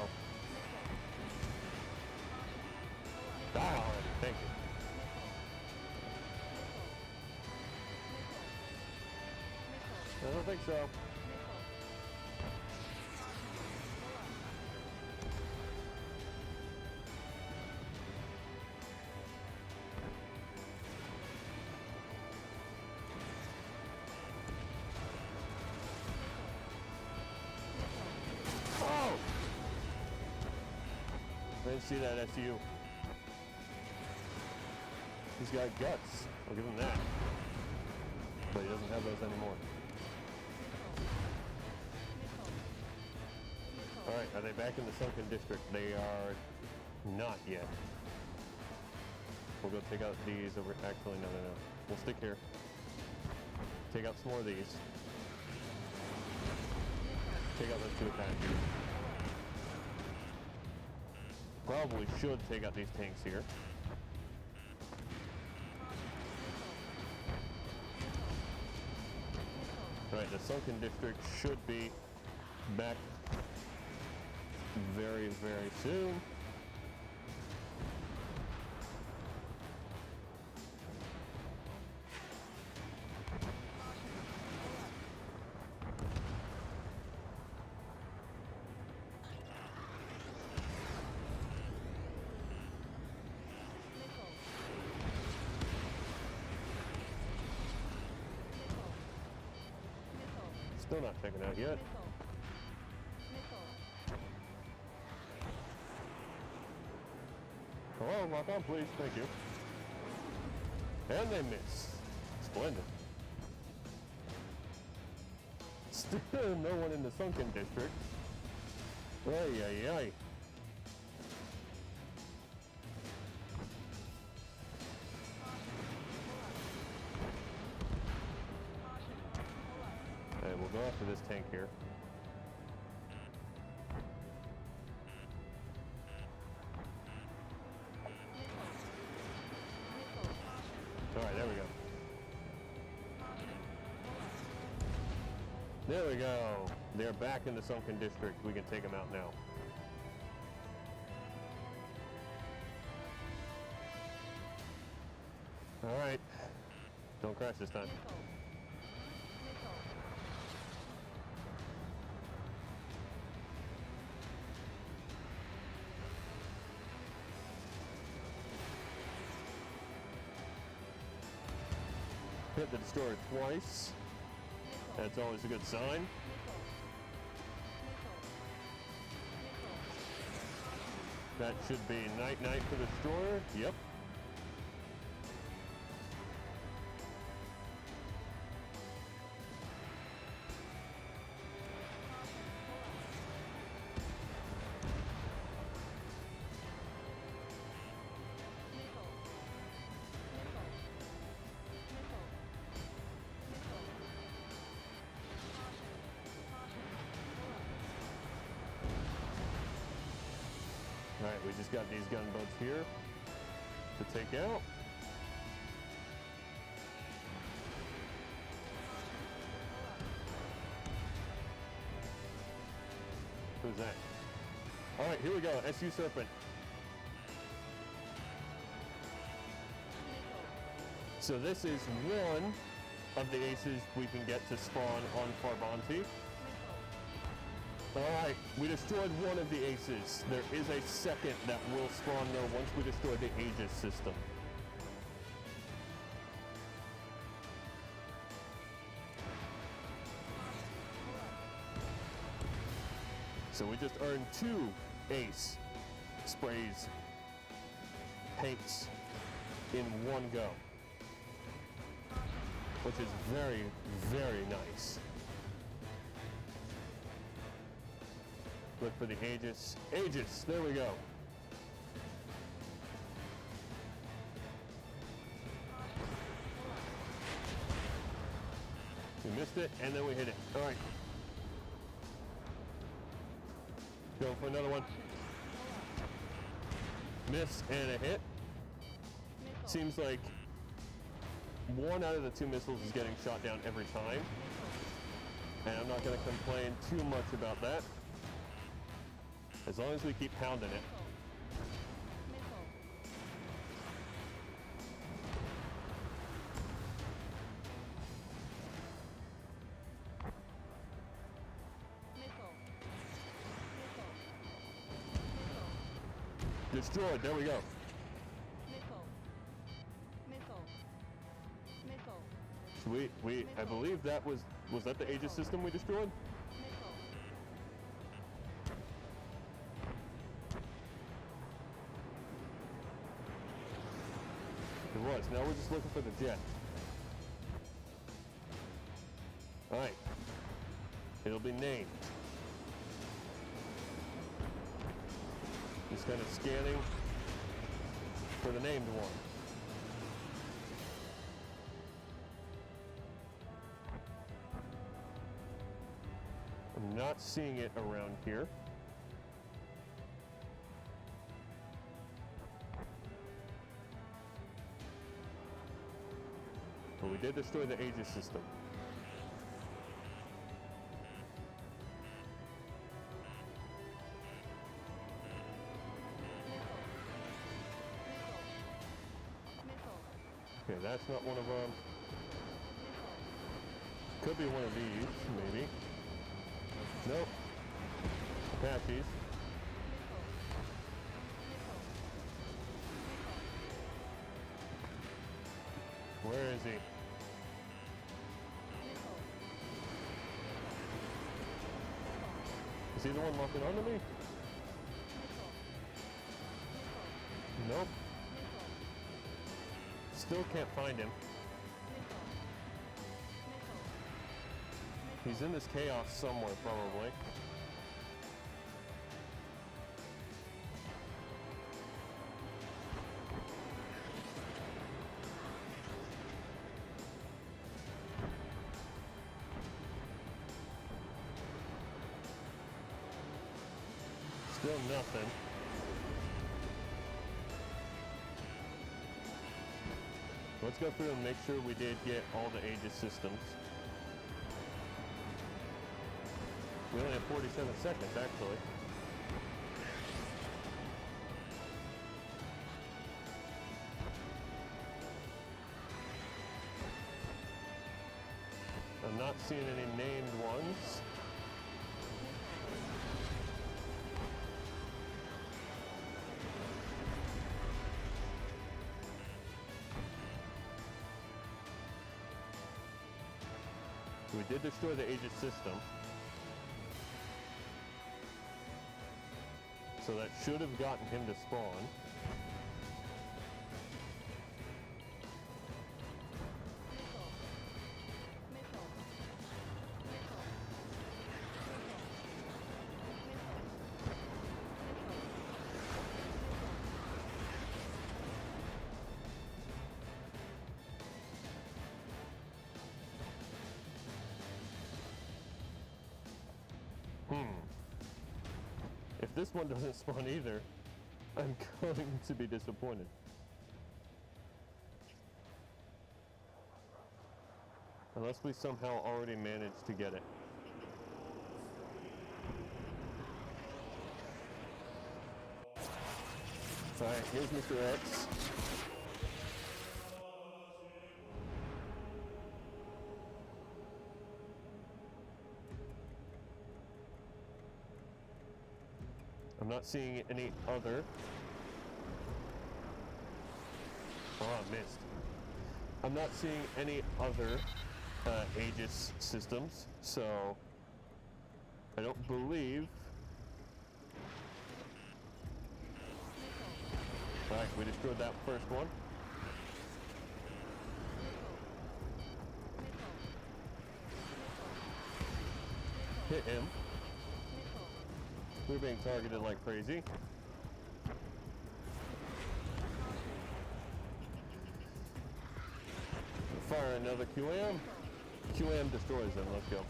S1: Die already, thank you. I don't think so. Oh! I didn't see that SU. He's got guts. I'll give him that. But he doesn't have those anymore. Alright, are they back in the sunken district? They are not yet. We'll go take out these over... Actually, no. We'll stick here. Take out some more of these. Take out those 2 Apaches. Probably should take out these tanks here. Alright, the sunken district should be back very, very soon. Still not checking out yet.
S2: Missile. Missile.
S1: Hello, lock on, please. Thank you. And they miss. Splendid. Still no one in the sunken district. Ay, ay, ay. Alright, we'll go after this tank here. Alright, there we go. There we go. They're back in the sunken district. We can take them out now. Alright. Don't crash this time. Hit the destroyer twice. That's always a good sign. That should be night-night for the destroyer. Yep. Alright, we just got these gunboats here to take out. Who's that? Alright, here we go. SU Serpent. So this is one of the aces we can get to spawn on Farbanti. Alright, we destroyed one of the aces. There is a second that will spawn though once we destroy the Aegis system. So we just earned 2 ace sprays, paints in one go. Which is very, very nice. Look for the Aegis. Aegis, there we go. We missed it, and then we hit it. All right. Going for another one. Miss and a hit. Seems like 1 out of the 2 missiles is getting shot down every time. And I'm not going to complain too much about that. As long as we keep pounding it. Destroyed, there we go. Sweet, I believe that was that the Aegis system we destroyed? It was. Now we're just looking for the jet. Alright. It'll be named. Just kind of scanning for the named one. I'm not seeing it around here. But we did destroy the Aegis system. Okay, that's not one of them. Could be one of these, maybe. Nope. Apaches. Where is he? Is he the one locking onto me? Nope. Still can't find him. He's in this chaos somewhere, probably. Still nothing. Let's go through and make sure we did get all the Aegis systems. We only have 47 seconds, actually. I'm not seeing any named ones. We did destroy the Aegis system. So that should have gotten him to spawn. If this one doesn't spawn either, I'm going to be disappointed. Unless we somehow already managed to get it. Alright, here's Mr. X. I'm not seeing any other. Oh, I missed. I'm not seeing any other Aegis systems, so I don't believe. Alright, we destroyed that first one. Hit him. We're being targeted like crazy. Fire another QM. QM destroys them. Let's go.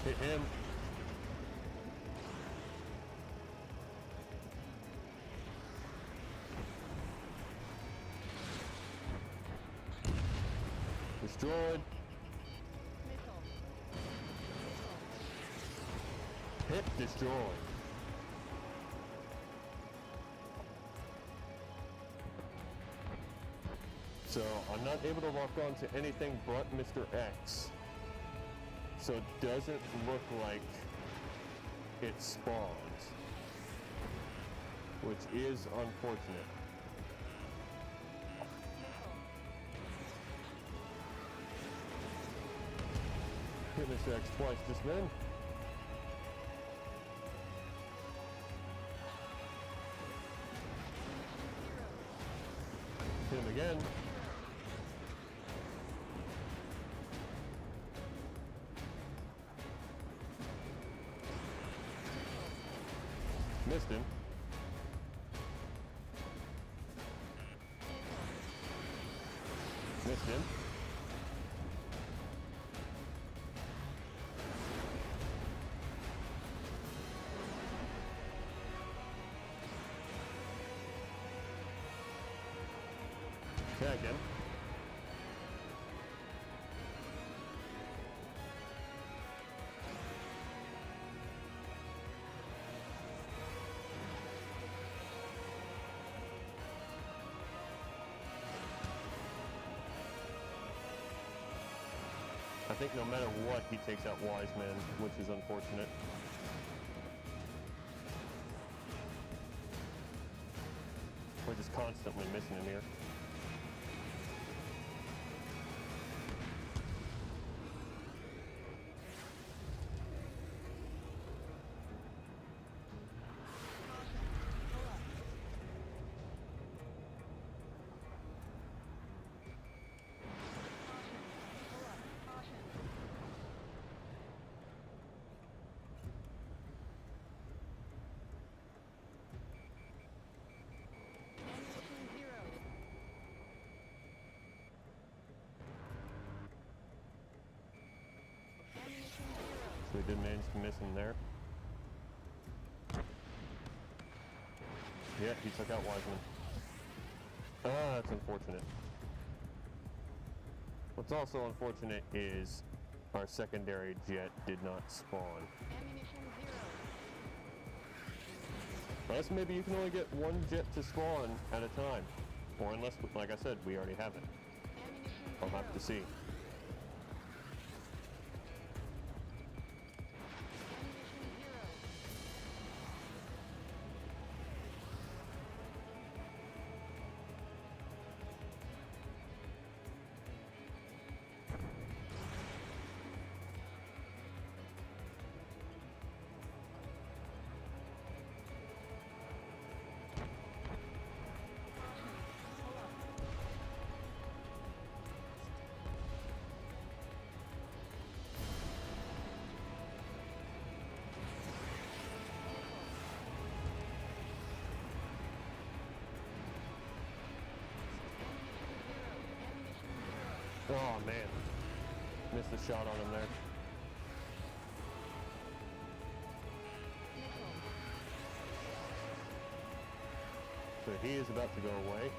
S1: Hit him. Destroyed. Hit destroyed. So I'm not able to lock on to anything but Mr. X. So it doesn't look like it spawns, which is unfortunate. Hit Mr. X twice just then. Hit him again. Missed him. Missed him. Tag him. I think no matter what, he takes out Wise Man, which is unfortunate. We're just constantly missing him here. So we did manage to miss him there. Yeah, he took out Wiseman. Ah, that's unfortunate. What's also unfortunate is our secondary jet did not spawn. Unless maybe you can only get one jet to spawn at a time. Or unless, like I said, we already have it. I'll have to see. Oh man, missed a shot on him there. So he is about to go away.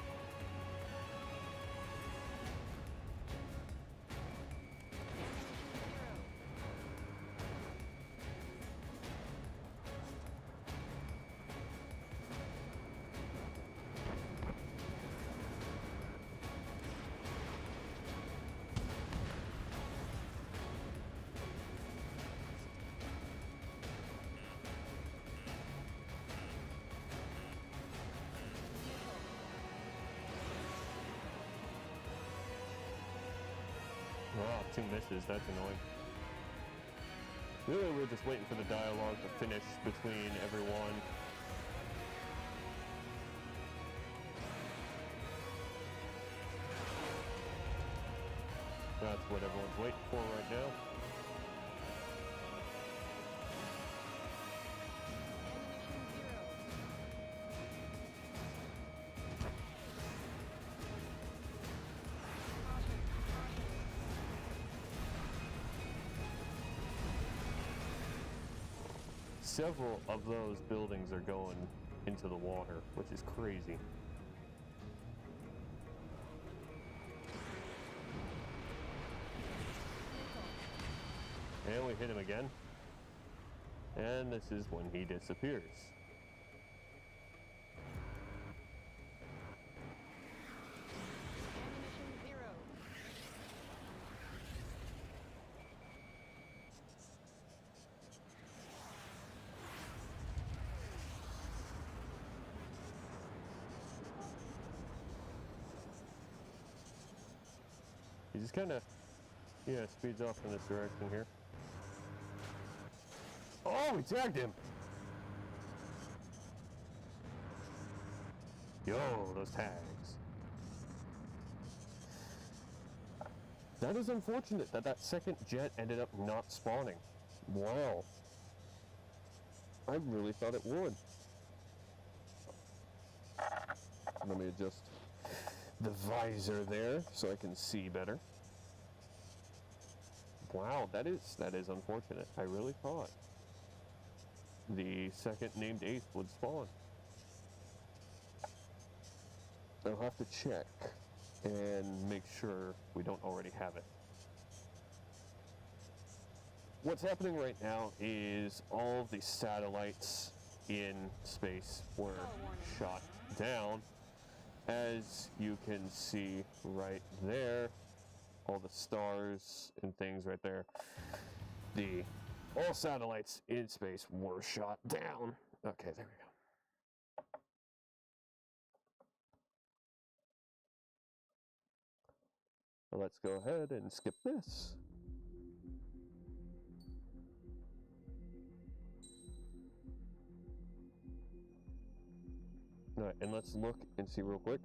S1: Oh, 2 misses, that's annoying. Really, we're just waiting for the dialogue to finish between everyone. That's what everyone's waiting for right now. Several of those buildings are going into the water, which is crazy. And we hit him again. And this is when he disappears. He just kind of, speeds off in this direction here. Oh, he tagged him! Yo, those tags. That is unfortunate that that second jet ended up not spawning. Wow. I really thought it would. Let me adjust the visor there so I can see better. Wow, that is unfortunate. I really thought the second named ace would spawn. I'll have to check and make sure we don't already have it. What's happening right now is all of the satellites in space were shot down. As you can see right there, all the stars and things right there, all satellites in space were shot down. Okay, there we go. let's go ahead and skip this. All right, and let's look and see real quick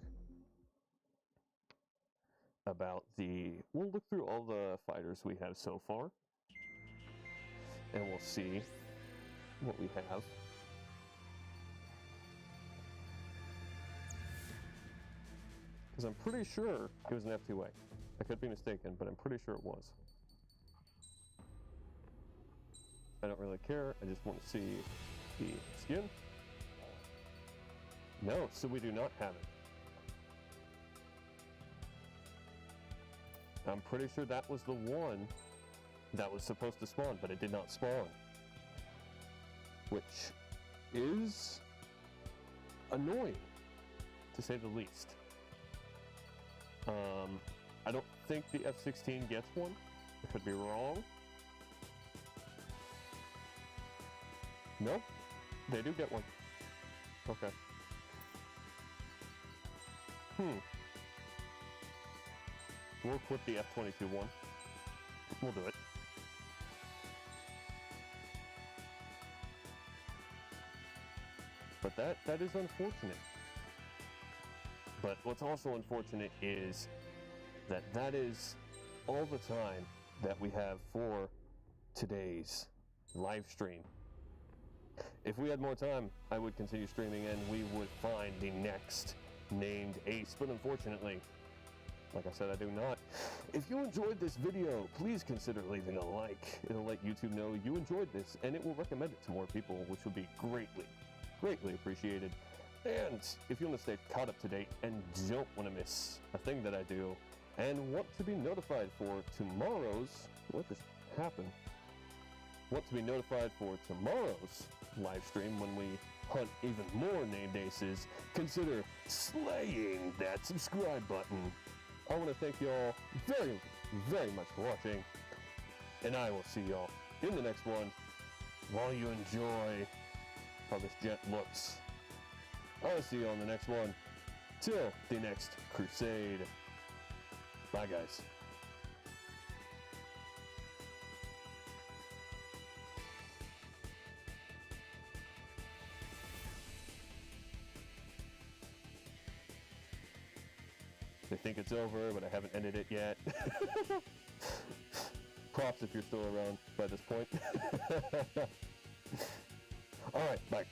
S1: about we'll look through all the fighters we have so far, and we'll see what we have. Because I'm pretty sure it was an F2A. I could be mistaken, but I'm pretty sure it was. I don't really care, I just want to see the skin. No, so we do not have it. I'm pretty sure that was the one that was supposed to spawn, but it did not spawn. Which is annoying, to say the least. I don't think the F-16 gets one. I could be wrong. No, they do get one. Okay. We'll quit the F-22 one. We'll do it. But that is unfortunate. But what's also unfortunate is that is all the time that we have for today's live stream. If we had more time, I would continue streaming and we would find the next named ace, but unfortunately, like I said, I do not. If you enjoyed this video, please consider leaving a like. It'll let YouTube know you enjoyed this, and it will recommend it to more people, which would be greatly appreciated. And if you want to stay caught up to date and don't want to miss a thing that I do, and want to be notified for tomorrow's, what just happened? Want to be notified for tomorrow's live stream when we hunt even more named aces, consider slaying that subscribe button. I want to thank y'all very much for watching, and I will see y'all in the next one while you enjoy how this jet looks. I will see you on the next one. Till the next crusade. Bye, guys. They think it's over, but I haven't ended it yet. Props if you're still around by this point. All right, bye.